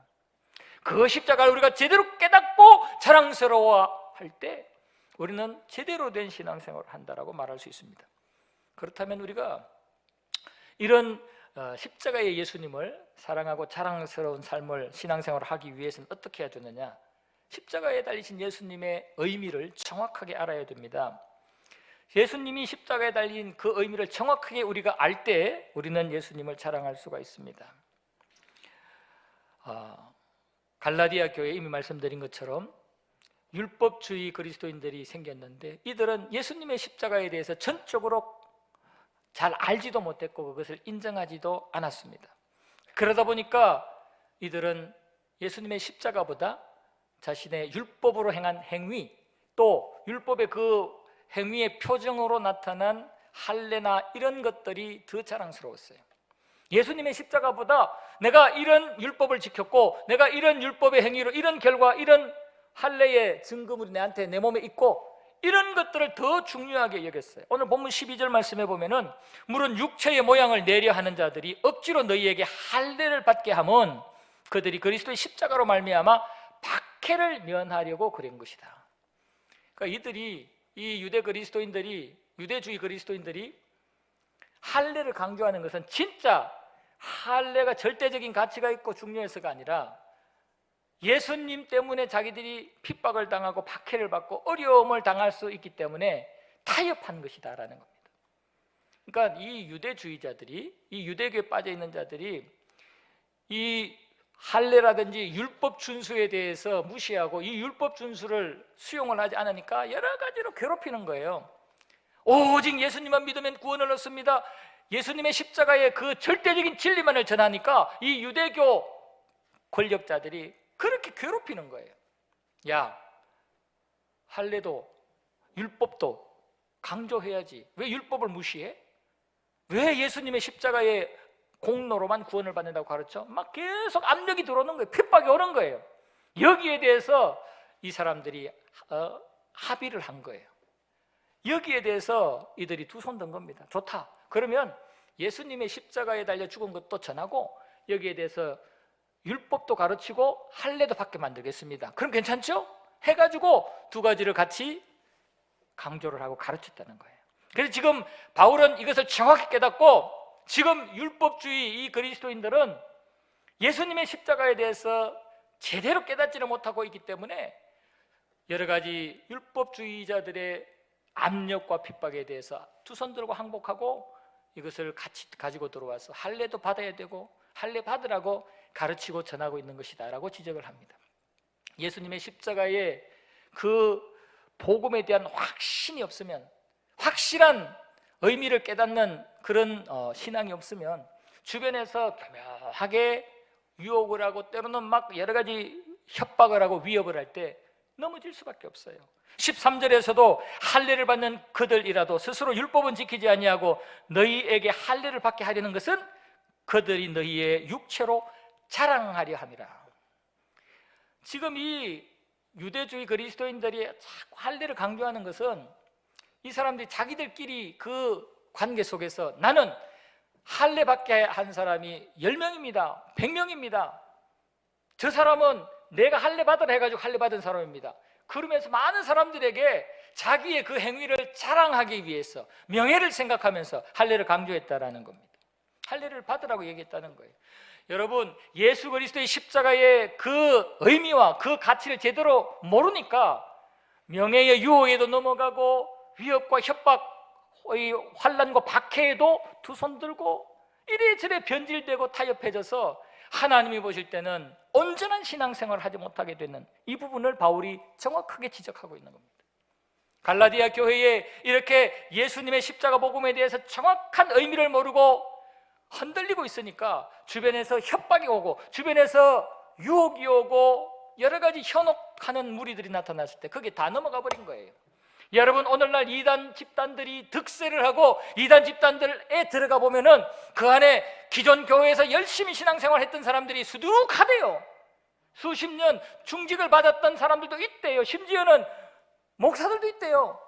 그 십자가를 우리가 제대로 깨닫고 자랑스러워할 때 우리는 제대로 된 신앙생활을 한다라고 말할 수 있습니다. 그렇다면 우리가 이런 십자가의 예수님을 사랑하고 자랑스러운 삶을, 신앙생활을 하기 위해서는 어떻게 해야 되느냐? 십자가에 달리신 예수님의 의미를 정확하게 알아야 됩니다. 예수님이 십자가에 달린 그 의미를 정확하게 우리가 알 때 우리는 예수님을 자랑할 수가 있습니다. 갈라디아 교회에 이미 말씀드린 것처럼 율법주의 그리스도인들이 생겼는데, 이들은 예수님의 십자가에 대해서 전적으로 잘 알지도 못했고 그것을 인정하지도 않았습니다. 그러다 보니까 이들은 예수님의 십자가보다 자신의 율법으로 행한 행위, 또 율법의 그 행위의 표정으로 나타난 할례나 이런 것들이 더 자랑스러웠어요. 예수님의 십자가보다 내가 이런 율법을 지켰고, 내가 이런 율법의 행위로 이런 결과, 이런 할례의 증거물이 내 몸에 있고, 이런 것들을 더 중요하게 여겼어요. 오늘 본문 12절 말씀해 보면은, 물은 육체의 모양을 내려 하는 자들이 억지로 너희에게 할례를 받게 함은 그들이 그리스도의 십자가로 말미암아 박해를 면하려고 그런 것이다. 그러니까 이 유대주의 그리스도인들이 할례를 강조하는 것은 진짜 할례가 절대적인 가치가 있고 중요해서가 아니라 예수님 때문에 자기들이 핍박을 당하고 박해를 받고 어려움을 당할 수 있기 때문에 타협한 것이다라는 겁니다. 그러니까 이 유대주의자들이, 이 유대교에 빠져 있는 자들이 이 할례라든지 율법 준수에 대해서 무시하고 이 율법 준수를 수용을 하지 않으니까 여러 가지로 괴롭히는 거예요. 오직 예수님만 믿으면 구원을 얻습니다. 예수님의 십자가의 그 절대적인 진리만을 전하니까 이 유대교 권력자들이 그렇게 괴롭히는 거예요. 야, 할례도 율법도 강조해야지. 왜 율법을 무시해? 왜 예수님의 십자가의 공로로만 구원을 받는다고 가르쳐? 막 계속 압력이 들어오는 거예요. 핍박이 오는 거예요. 여기에 대해서 이 사람들이 합의를 한 거예요. 여기에 대해서 이들이 두 손 든 겁니다. 좋다. 그러면 예수님의 십자가에 달려 죽은 것도 전하고 여기에 대해서 율법도 가르치고 할례도 받게 만들겠습니다. 그럼 괜찮죠? 해가지고 두 가지를 같이 강조를 하고 가르쳤다는 거예요. 그래서 지금 바울은 이것을 정확히 깨닫고 지금 율법주의 이 그리스도인들은 예수님의 십자가에 대해서 제대로 깨닫지를 못하고 있기 때문에 여러 가지 율법주의자들의 압력과 핍박에 대해서 두 손 들고 항복하고 이것을 같이 가지고 들어와서 할례도 받아야 되고 할례 받으라고 가르치고 전하고 있는 것이다라고 지적을 합니다. 예수님의 십자가의 그 복음에 대한 확신이 없으면, 확실한 의미를 깨닫는 그런 신앙이 없으면 주변에서 교묘하게 유혹을 하고 때로는 막 여러 가지 협박을 하고 위협을 할 때 넘어질 수밖에 없어요. 13절에서도 할례를 받는 그들이라도 스스로 율법은 지키지 아니하고 너희에게 할례를 받게 하려는 것은 그들이 너희의 육체로 자랑하려 함이라. 지금 이 유대주의 그리스도인들이 자꾸 할례를 강조하는 것은 이 사람들이 자기들끼리 그 관계 속에서 나는 할례 받게 한 사람이 10명입니다 100명입니다 저 사람은 내가 할례 받으라 해가지고 할례 받은 사람입니다. 그러면서 많은 사람들에게 자기의 그 행위를 자랑하기 위해서 명예를 생각하면서 할례를 강조했다라는 겁니다. 할례를 받으라고 얘기했다는 거예요. 여러분, 예수 그리스도의 십자가의 그 의미와 그 가치를 제대로 모르니까 명예의 유혹에도 넘어가고 위협과 협박, 환난과 박해에도 두 손 들고 이래저래 변질되고 타협해져서 하나님이 보실 때는 온전한 신앙생활을 하지 못하게 되는 이 부분을 바울이 정확하게 지적하고 있는 겁니다. 갈라디아 교회에 이렇게 예수님의 십자가 복음에 대해서 정확한 의미를 모르고 흔들리고 있으니까 주변에서 협박이 오고 주변에서 유혹이 오고 여러 가지 현혹하는 무리들이 나타났을 때 그게 다 넘어가 버린 거예요. 여러분, 오늘날 이단 집단들이 득세를 하고 이단 집단들에 들어가 보면은 그 안에 기존 교회에서 열심히 신앙생활 했던 사람들이 수두룩하대요. 수십 년 중직을 받았던 사람들도 있대요. 심지어는 목사들도 있대요.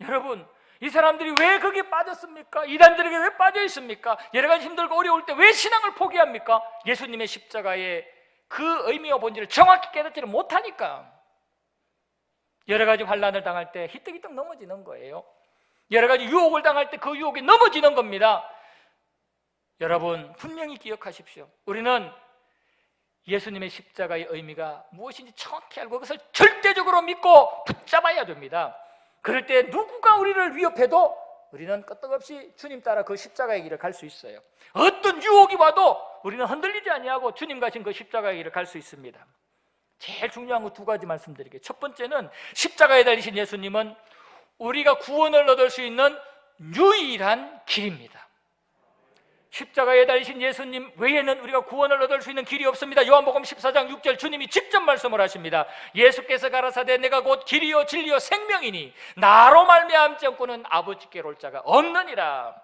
여러분, 이 사람들이 왜 거기에 빠졌습니까? 이단들에게 왜 빠져 있습니까? 여러 가지 힘들고 어려울 때 왜 신앙을 포기합니까? 예수님의 십자가의 그 의미와 본질을 정확히 깨닫지를 못하니까 여러 가지 환난을 당할 때 히떡히떡 넘어지는 거예요. 여러 가지 유혹을 당할 때 그 유혹에 넘어지는 겁니다. 여러분, 분명히 기억하십시오. 우리는 예수님의 십자가의 의미가 무엇인지 정확히 알고 그것을 절대적으로 믿고 붙잡아야 됩니다. 그럴 때 누구가 우리를 위협해도 우리는 끄떡없이 주님 따라 그 십자가의 길을 갈 수 있어요. 어떤 유혹이 와도 우리는 흔들리지 아니하고 주님 가신 그 십자가의 길을 갈 수 있습니다. 제일 중요한 거 두 가지 말씀드릴게요. 첫 번째는 십자가에 달리신 예수님은 우리가 구원을 얻을 수 있는 유일한 길입니다. 십자가에 달리신 예수님 외에는 우리가 구원을 얻을 수 있는 길이 없습니다. 요한복음 14장 6절 주님이 직접 말씀을 하십니다. 예수께서 가라사대 내가 곧 길이요 진리요 생명이니 나로 말미암지 않고는 아버지께로 올 자가 없느니라.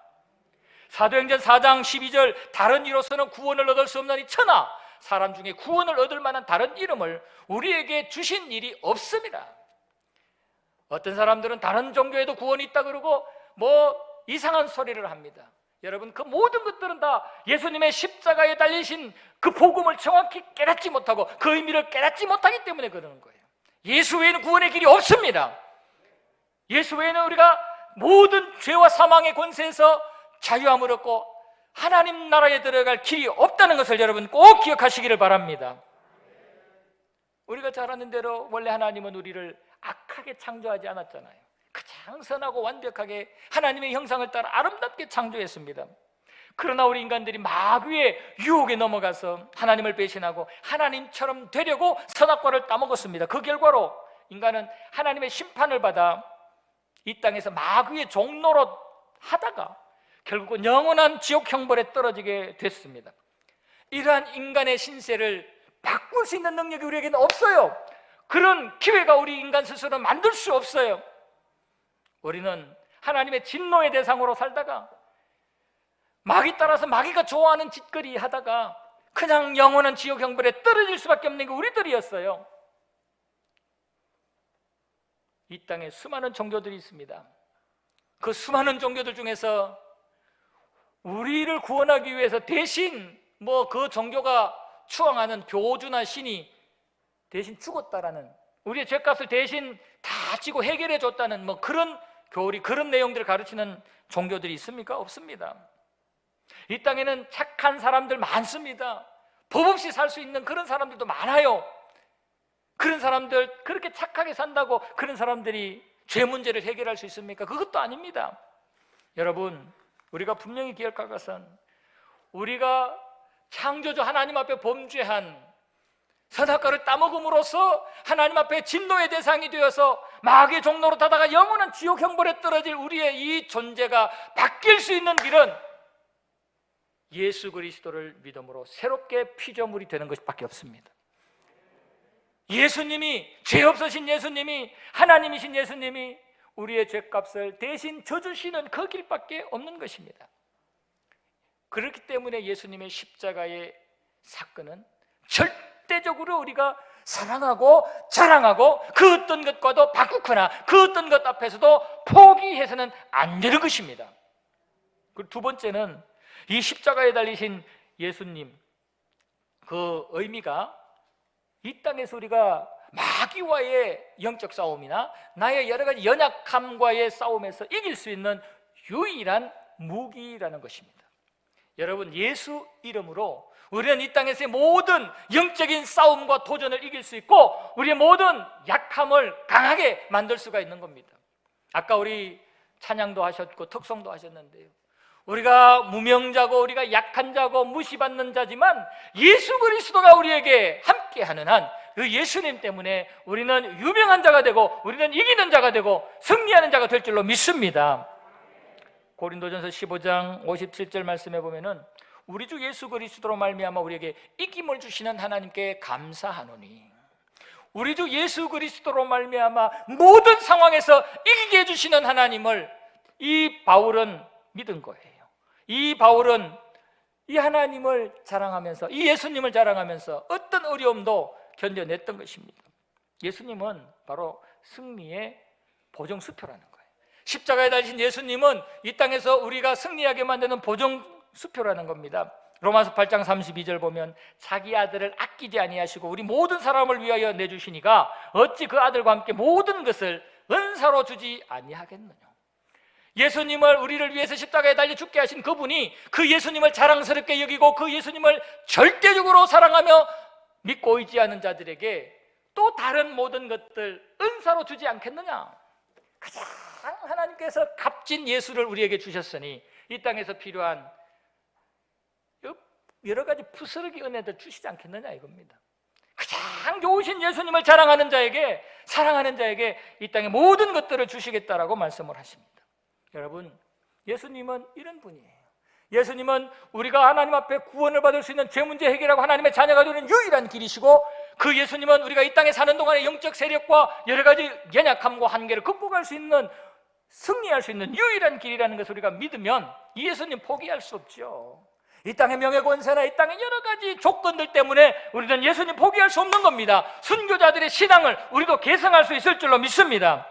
사도행전 4장 12절 다른 이로서는 구원을 얻을 수 없나니 천하 사람 중에 구원을 얻을 만한 다른 이름을 우리에게 주신 일이 없습니다. 어떤 사람들은 다른 종교에도 구원이 있다 그러고 뭐 이상한 소리를 합니다. 여러분, 그 모든 것들은 다 예수님의 십자가에 달리신 그 복음을 정확히 깨닫지 못하고 그 의미를 깨닫지 못하기 때문에 그러는 거예요. 예수 외에는 구원의 길이 없습니다. 예수 외에는 우리가 모든 죄와 사망의 권세에서 자유함을 얻고 하나님 나라에 들어갈 길이 없다는 것을 여러분 꼭 기억하시기를 바랍니다. 우리가 잘 아는 대로 원래 하나님은 우리를 악하게 창조하지 않았잖아요. 가장 선하고 완벽하게 하나님의 형상을 따라 아름답게 창조했습니다. 그러나 우리 인간들이 마귀의 유혹에 넘어가서 하나님을 배신하고 하나님처럼 되려고 선악과를 따먹었습니다. 그 결과로 인간은 하나님의 심판을 받아 이 땅에서 마귀의 종노릇 하다가 결국은 영원한 지옥 형벌에 떨어지게 됐습니다. 이러한 인간의 신세를 바꿀 수 있는 능력이 우리에게는 없어요. 그런 기회가 우리 인간 스스로 만들 수 없어요. 우리는 하나님의 진노의 대상으로 살다가 마귀 따라서 마귀가 좋아하는 짓거리 하다가 그냥 영원한 지옥 형벌에 떨어질 수밖에 없는 게 우리들이었어요. 이 땅에 수많은 종교들이 있습니다. 그 수많은 종교들 중에서 우리를 구원하기 위해서 대신 그 종교가 추앙하는 교주나 신이 대신 죽었다라는, 우리의 죄값을 대신 다 지고 해결해 줬다는 그런 교리, 그런 내용들을 가르치는 종교들이 있습니까? 없습니다. 이 땅에는 착한 사람들 많습니다. 법 없이 살 수 있는 그런 사람들도 많아요. 그런 사람들, 그렇게 착하게 산다고 그런 사람들이 죄 문제를 해결할 수 있습니까? 그것도 아닙니다. 여러분, 우리가 분명히 기억할 것은 우리가 창조주 하나님 앞에 범죄한 선악과를 따먹음으로써 하나님 앞에 진노의 대상이 되어서 마귀의 종로로 타다가 영원한 지옥 형벌에 떨어질 우리의 이 존재가 바뀔 수 있는 길은 예수 그리스도를 믿음으로 새롭게 피조물이 되는 것밖에 없습니다. 예수님이, 죄 없으신 예수님이, 하나님이신 예수님이 우리의 죄값을 대신 져주시는 그 길밖에 없는 것입니다. 그렇기 때문에 예수님의 십자가의 사건은 절대적으로 우리가 사랑하고 자랑하고 그 어떤 것과도 바꾸거나 그 어떤 것 앞에서도 포기해서는 안 되는 것입니다. 그리고 두 번째는 이 십자가에 달리신 예수님, 그 의미가 이 땅에서 우리가 마귀와의 영적 싸움이나 나의 여러 가지 연약함과의 싸움에서 이길 수 있는 유일한 무기라는 것입니다. 여러분, 예수 이름으로 우리는 이 땅에서의 모든 영적인 싸움과 도전을 이길 수 있고 우리의 모든 약함을 강하게 만들 수가 있는 겁니다. 아까 우리 찬양도 하셨고 특송도 하셨는데요, 우리가 무명자고 우리가 약한 자고 무시받는 자지만 예수 그리스도가 우리에게 함께하는 한 그 예수님 때문에 우리는 유명한 자가 되고 우리는 이기는 자가 되고 승리하는 자가 될 줄로 믿습니다. 고린도전서 15장 57절 말씀에 보면은 우리 주 예수 그리스도로 말미암아 우리에게 이김을 주시는 하나님께 감사하노니, 우리 주 예수 그리스도로 말미암아 모든 상황에서 이기게 해주시는 하나님을 이 바울은 믿은 거예요. 이 바울은 이 하나님을 자랑하면서, 이 예수님을 자랑하면서 어떤 어려움도 견뎌냈던 것입니다. 예수님은 바로 승리의 보정수표라는 거예요. 십자가에 달리신 예수님은 이 땅에서 우리가 승리하게 만드는 보정수표라는 겁니다. 로마서 8장 32절 보면 자기 아들을 아끼지 아니하시고 우리 모든 사람을 위하여 내주시니가 어찌 그 아들과 함께 모든 것을 은사로 주지 아니하겠느냐. 예수님을 우리를 위해서 십자가에 달려 죽게 하신 그분이 그 예수님을 자랑스럽게 여기고 그 예수님을 절대적으로 사랑하며 믿고 의지하는 자들에게 또 다른 모든 것들 은사로 주지 않겠느냐. 가장 하나님께서 값진 예수를 우리에게 주셨으니 이 땅에서 필요한 여러 가지 부스러기 은혜들 주시지 않겠느냐 이겁니다. 가장 좋으신 예수님을 자랑하는 자에게, 사랑하는 자에게 이 땅의 모든 것들을 주시겠다라고 말씀을 하십니다. 여러분, 예수님은 이런 분이에요. 예수님은 우리가 하나님 앞에 구원을 받을 수 있는 죄 문제 해결하고 하나님의 자녀가 되는 유일한 길이시고, 그 예수님은 우리가 이 땅에 사는 동안에 영적 세력과 여러 가지 연약함과 한계를 극복할 수 있는, 승리할 수 있는 유일한 길이라는 것을 우리가 믿으면 이 예수님 포기할 수 없죠. 이 땅의 명예권세나 이 땅의 여러 가지 조건들 때문에 우리는 예수님 포기할 수 없는 겁니다. 순교자들의 신앙을 우리도 계승할 수 있을 줄로 믿습니다.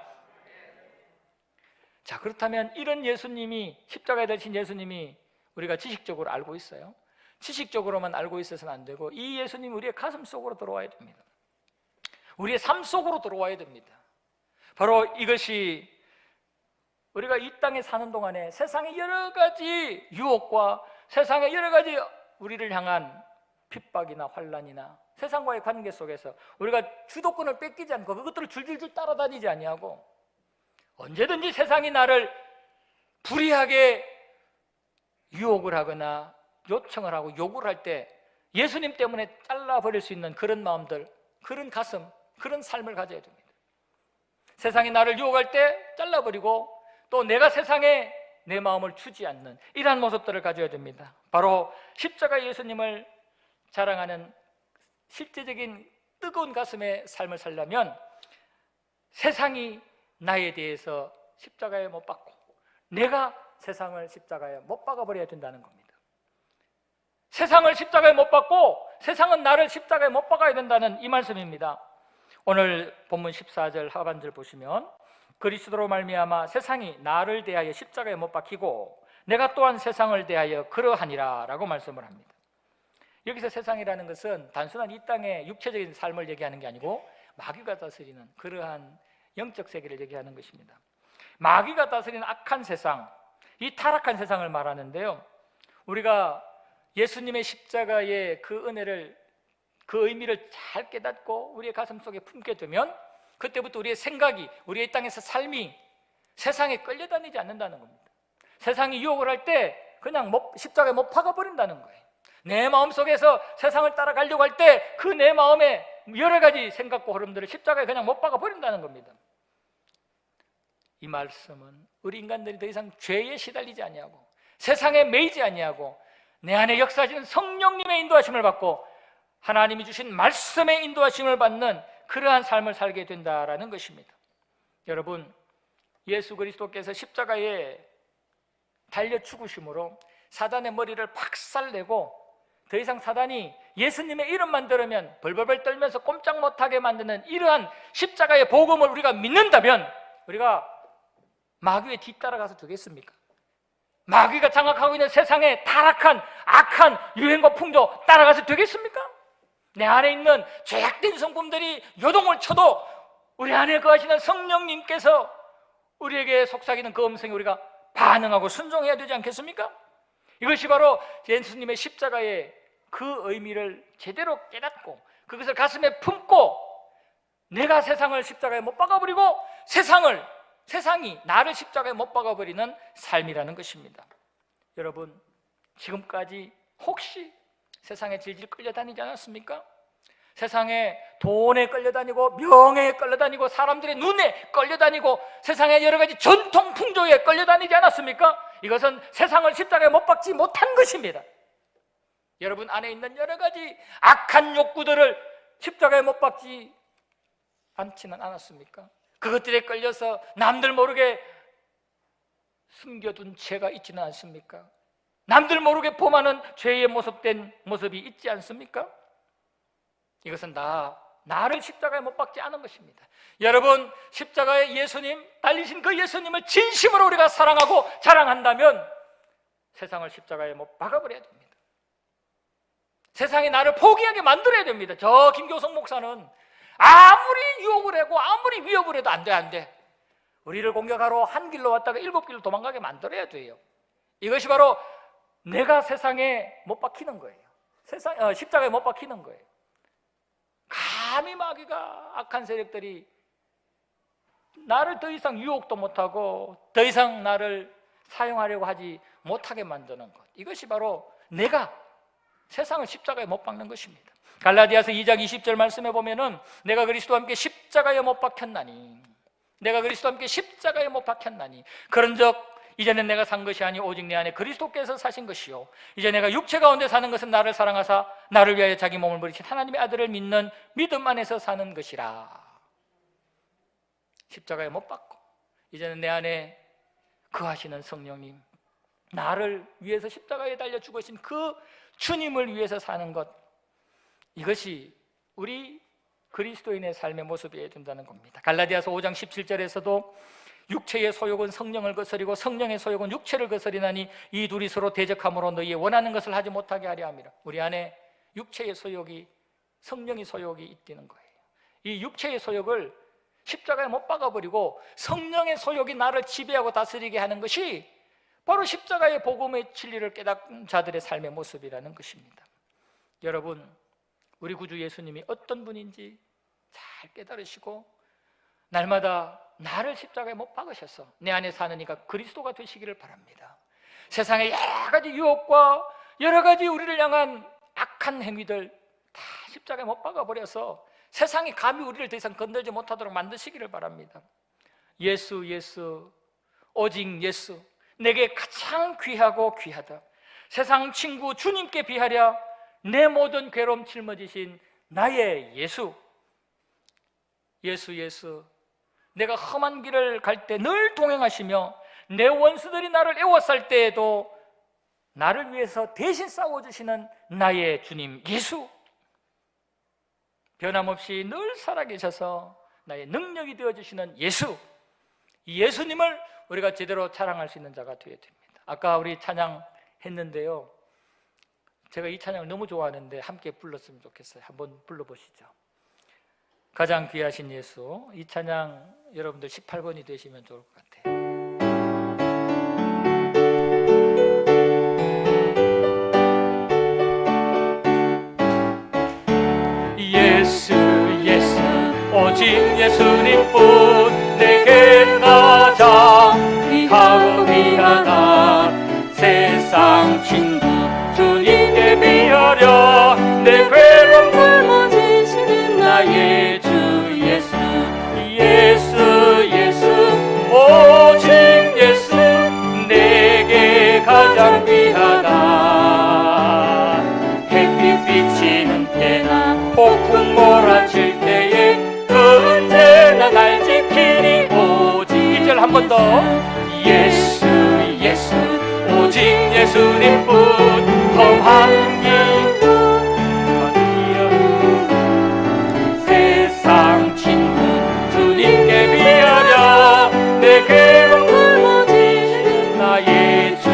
자, 그렇다면 이런 예수님이, 십자가에 달리신 예수님이 우리가 지식적으로 알고 있어요? 지식적으로만 알고 있어서는 안 되고 이 예수님이 우리의 가슴 속으로 들어와야 됩니다. 우리의 삶 속으로 들어와야 됩니다. 바로 이것이 우리가 이 땅에 사는 동안에 세상의 여러 가지 유혹과 세상의 여러 가지 우리를 향한 핍박이나 환난이나 세상과의 관계 속에서 우리가 주도권을 뺏기지 않고 그것들을 줄줄줄 따라다니지 아니하고 언제든지 세상이 나를 불의하게 유혹을 하거나 요청을 하고 요구를 할 때 예수님 때문에 잘라버릴 수 있는 그런 마음들, 그런 가슴, 그런 삶을 가져야 됩니다. 세상이 나를 유혹할 때 잘라버리고 또 내가 세상에 내 마음을 주지 않는 이러한 모습들을 가져야 됩니다. 바로 십자가 예수님을 자랑하는 실제적인 뜨거운 가슴의 삶을 살려면 세상이 나에 대해서 십자가에 못 박고 내가 세상을 십자가에 못 박아버려야 된다는 겁니다. 세상을 십자가에 못 박고 세상은 나를 십자가에 못 박아야 된다는 이 말씀입니다. 오늘 본문 14절 하반절 보시면 그리스도로 말미암아 세상이 나를 대하여 십자가에 못 박히고 내가 또한 세상을 대하여 그러하니라 라고 말씀을 합니다. 여기서 세상이라는 것은 단순한 이 땅의 육체적인 삶을 얘기하는 게 아니고 마귀가 다스리는 그러한 영적 세계를 얘기하는 것입니다. 마귀가 다스리는 악한 세상, 이 타락한 세상을 말하는데요, 우리가 예수님의 십자가의 그 은혜를, 그 의미를 잘 깨닫고 우리의 가슴 속에 품게 되면 그때부터 우리의 생각이, 우리의 땅에서 삶이 세상에 끌려다니지 않는다는 겁니다. 세상이 유혹을 할 때 그냥 십자가에 못 박아버린다는 거예요. 내 마음속에서 세상을 따라가려고 할 때 그 내 마음에 여러 가지 생각과 흐름들을 십자가에 그냥 못 박아버린다는 겁니다. 이 말씀은 우리 인간들이 더 이상 죄에 시달리지 아니하고 세상에 매이지 아니하고 내 안에 역사하시는 성령님의 인도하심을 받고 하나님이 주신 말씀의 인도하심을 받는 그러한 삶을 살게 된다라는 것입니다. 여러분, 예수 그리스도께서 십자가에 달려 죽으심으로 사단의 머리를 박살내고 더 이상 사단이 예수님의 이름만 들으면 벌벌벌 떨면서 꼼짝 못하게 만드는 이러한 십자가의 복음을 우리가 믿는다면 우리가 마귀에 뒤따라가서 되겠습니까? 마귀가 장악하고 있는 세상의 타락한 악한 유행과 풍조 따라가서 되겠습니까? 내 안에 있는 죄악된 성품들이 요동을 쳐도 우리 안에 거하시는 성령님께서 우리에게 속삭이는 그 음성에 우리가 반응하고 순종해야 되지 않겠습니까? 이것이 바로 예수님의 십자가의 그 의미를 제대로 깨닫고 그것을 가슴에 품고 내가 세상을 십자가에 못 박아버리고 세상이 나를 십자가에 못 박아버리는 삶이라는 것입니다. 여러분, 지금까지 혹시 세상에 질질 끌려다니지 않았습니까? 세상에 돈에 끌려다니고 명예에 끌려다니고 사람들의 눈에 끌려다니고 세상의 여러 가지 전통 풍조에 끌려다니지 않았습니까? 이것은 세상을 십자가에 못 박지 못한 것입니다. 여러분 안에 있는 여러 가지 악한 욕구들을 십자가에 못 박지 않지는 않았습니까? 그것들에 끌려서 남들 모르게 숨겨둔 죄가 있지는 않습니까? 남들 모르게 범하는 죄의 모습된 모습이 있지 않습니까? 이것은 나를 십자가에 못 박지 않은 것입니다. 여러분, 십자가에 예수님, 달리신 그 예수님을 진심으로 우리가 사랑하고 자랑한다면 세상을 십자가에 못 박아버려야 됩니다. 세상이 나를 포기하게 만들어야 됩니다. 저 김교성 목사는 아무리 유혹을 하고 아무리 위협을 해도 안 돼. 우리를 공격하러 한 길로 왔다가 7길로 도망가게 만들어야 돼요. 이것이 바로 내가 세상에 못 박히는 거예요. 십자가에 못 박히는 거예요. 감히 마귀가 악한 세력들이 나를 더 이상 유혹도 못하고 더 이상 나를 사용하려고 하지 못하게 만드는 것, 이것이 바로 내가 세상을 십자가에 못 박는 것입니다. 갈라디아서 2장 20절 말씀에 보면은 내가 그리스도와 함께 십자가에 못 박혔나니, 내가 그리스도와 함께 십자가에 못 박혔나니 그런즉 이제는 내가 산 것이 아니 오직 내 안에 그리스도께서 사신 것이요 이제 내가 육체 가운데 사는 것은 나를 사랑하사 나를 위하여 자기 몸을 버리신 하나님의 아들을 믿는 믿음 안에서 사는 것이라. 십자가에 못 박고 이제는 내 안에 거하시는 성령님, 나를 위해서 십자가에 달려 죽으신 그 주님을 위해서 사는 것, 이것이 우리 그리스도인의 삶의 모습이어야 된다는 겁니다. 갈라디아서 5장 17절에서도 육체의 소욕은 성령을 거스리고 성령의 소욕은 육체를 거스리나니 이 둘이 서로 대적함으로 너희의 원하는 것을 하지 못하게 하려 함이라. 우리 안에 육체의 소욕이, 성령의 소욕이 있다는 거예요. 이 육체의 소욕을 십자가에 못 박아버리고 성령의 소욕이 나를 지배하고 다스리게 하는 것이 바로 십자가의 복음의 진리를 깨닫는 자들의 삶의 모습이라는 것입니다. 여러분, 우리 구주 예수님이 어떤 분인지 잘 깨달으시고 날마다 나를 십자가에 못 박으셔서 내 안에 사는 이가 그리스도가 되시기를 바랍니다. 세상의 여러 가지 유혹과 여러 가지 우리를 향한 악한 행위들 다 십자가에 못 박아버려서 세상이 감히 우리를 더 이상 건들지 못하도록 만드시기를 바랍니다. 예수, 예수, 오직 예수, 내게 가장 귀하고 귀하다. 세상 친구 주님께 비하랴 내 모든 괴로움 짊어지신 나의 예수. 예수, 예수, 내가 험한 길을 갈 때 늘 동행하시며 내 원수들이 나를 애워쌀 때에도 나를 위해서 대신 싸워주시는 나의 주님 예수. 변함없이 늘 살아계셔서 나의 능력이 되어주시는 예수. 이 예수님을 우리가 제대로 자랑할 수 있는 자가 되어야 됩니다. 아까 우리 찬양 했는데요, 제가 이 찬양을 너무 좋아하는데 함께 불렀으면 좋겠어요. 한번 불러보시죠. 가장 귀하신 예수. 이 찬양 여러분들 18번이 되시면 좋을 것 같아요. 예수, 예수, 오직 예수님뿐 내게 가장 귀하고 귀하다. 세상 친구 주님께 비하려 내 괴로움 짊어지시는 나의 주 예수. 예수, 예수, 오직 예수, 내게 가장 귀하다. 햇빛 비치는 때나 폭풍 몰아칠 때에 언제나 날 지키니 오직. 이 절 한 번 더. 예수, 예수, 오직 예수님뿐 험한 길 세상 친구 주님께 비하려 내 괴로움 짊어지시는 나의 주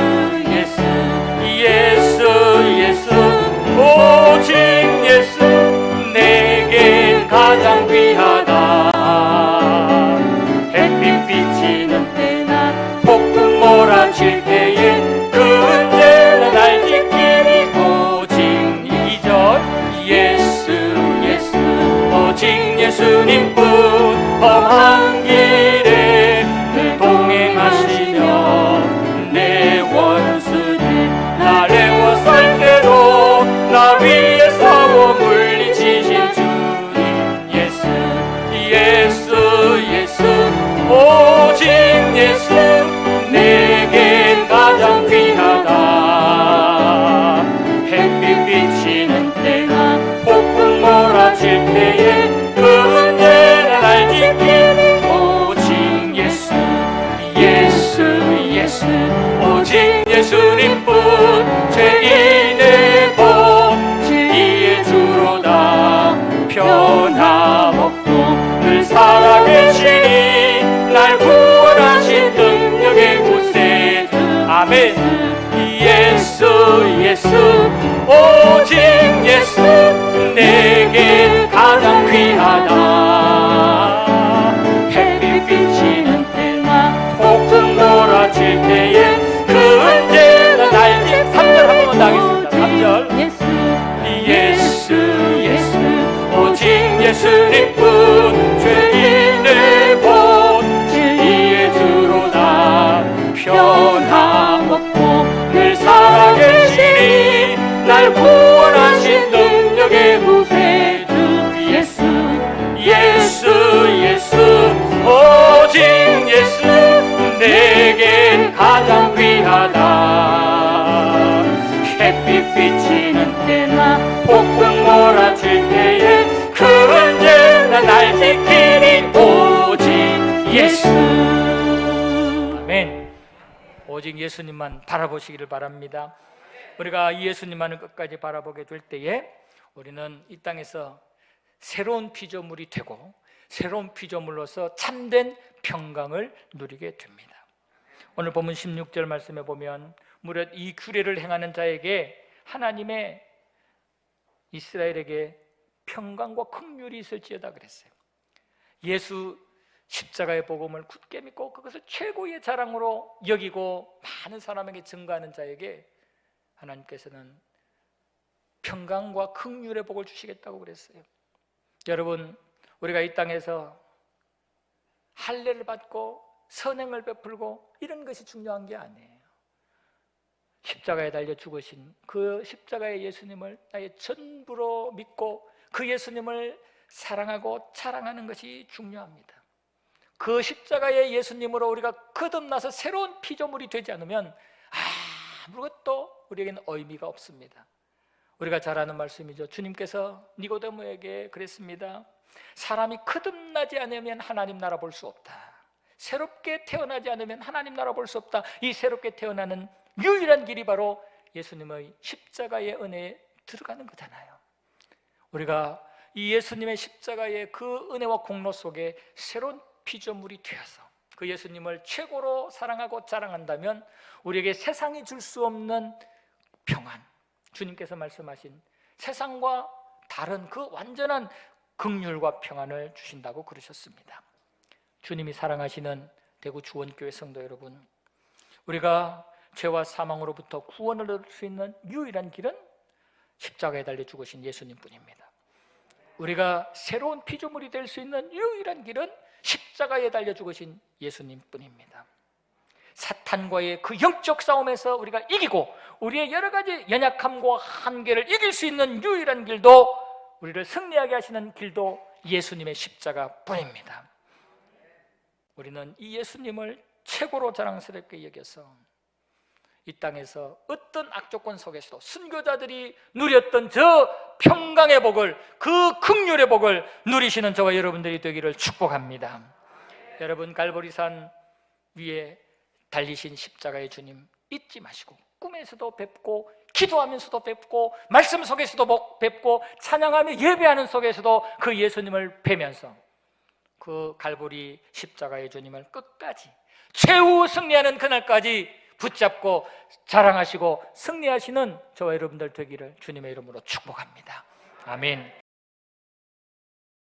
예수. 예수, 예수, 오직 예수, 내겐 가장 귀하다. 햇빛 비치는 때나 폭풍 몰아칠 때에 언제나 날 지키니 오직. 2절. 예수, 예수, 오직 예수님뿐 험한 길에 늘 동행하시며 내 원수들 날 애워쌀 때도 나 위에 싸워 물리치신 주님 예수. 예수, 예수, 오직 예수, 내겐 가장 귀하다. 햇빛 비치는 때나 폭풍 몰아칠 때에 언제나 날 지키니 오직 예수. 예수, 예수, 오직 예수님뿐 죄인의 복 진리의 주로다. 변함없고 늘 살아계시니 날 구원하신 능력의 구세주. 아멘. 예수, 예수, 오직 예수, 내겐 가장 귀하다. 햇빛 비치는 때나 폭풍 몰아칠 때에 언제나 날 지키니. 3절 한 번만 더 하겠습니다. 3절. 예수, 예수, 오직 예수님뿐 죄인의 복 진리의 주로다. 변함없고 늘 살아계시니 날 구원하신 능력의 구세주 예수. 예수, 예수, 오직 예수, 내겐 가장 귀하다. 햇빛 비치는 때나 폭풍 몰아칠 때에 언제나 날 지키니 오직 예수. 아멘. 오직 예수님만 바라보시기를 바랍니다. 우리가 이 예수님만을 끝까지 바라보게 될 때에 우리는 이 땅에서 새로운 피조물이 되고 새로운 피조물로서 참된 평강을 누리게 됩니다. 오늘 본문 16절 말씀에 보면 무릇 이 규례를 행하는 자에게 하나님의 이스라엘에게 평강과 긍휼이 있을지어다 그랬어요. 예수 십자가의 복음을 굳게 믿고 그것을 최고의 자랑으로 여기고 많은 사람에게 증거하는 자에게 하나님께서는 평강과 긍휼의 복을 주시겠다고 그랬어요. 여러분, 우리가 이 땅에서 할례를 받고 선행을 베풀고 이런 것이 중요한 게 아니에요. 십자가에 달려 죽으신 그 십자가의 예수님을 나의 전부로 믿고 그 예수님을 사랑하고 자랑하는 것이 중요합니다. 그 십자가의 예수님으로 우리가 거듭나서 새로운 피조물이 되지 않으면 아무것도 우리에게는 의미가 없습니다. 우리가 잘 아는 말씀이죠. 주님께서 니고데모에게 그랬습니다. 사람이 거듭나지 않으면 하나님 나라 볼 수 없다. 새롭게 태어나지 않으면 하나님 나라 볼 수 없다. 이 새롭게 태어나는 유일한 길이 바로 예수님의 십자가의 은혜에 들어가는 거잖아요. 우리가 이 예수님의 십자가의 그 은혜와 공로 속에 새로운 피조물이 되어서 그 예수님을 최고로 사랑하고 자랑한다면 우리에게 세상이 줄 수 없는 평안, 주님께서 말씀하신 세상과 다른 그 완전한 긍휼과 평안을 주신다고 그러셨습니다. 주님이 사랑하시는 대구 주원교회 성도 여러분, 우리가 죄와 사망으로부터 구원을 얻을 수 있는 유일한 길은 십자가에 달려 죽으신 예수님뿐입니다. 우리가 새로운 피조물이 될 수 있는 유일한 길은 십자가에 달려 죽으신 예수님뿐입니다. 사탄과의 그 영적 싸움에서 우리가 이기고 우리의 여러 가지 연약함과 한계를 이길 수 있는 유일한 길도, 우리를 승리하게 하시는 길도 예수님의 십자가뿐입니다. 우리는 이 예수님을 최고로 자랑스럽게 여겨서 이 땅에서 어떤 악조건 속에서도 순교자들이 누렸던 저 평강의 복을, 그 긍휼의 복을 누리시는 저와 여러분들이 되기를 축복합니다. 여러분, 갈보리산 위에 달리신 십자가의 주님 잊지 마시고 꿈에서도 뵙고 기도하면서도 뵙고 말씀 속에서도 뵙고 찬양하며 예배하는 속에서도 그 예수님을 뵈면서 그 갈보리 십자가의 주님을 끝까지 최후 승리하는 그날까지 붙잡고 자랑하시고 승리하시는 저와 여러분들 되기를 주님의 이름으로 축복합니다. 아멘.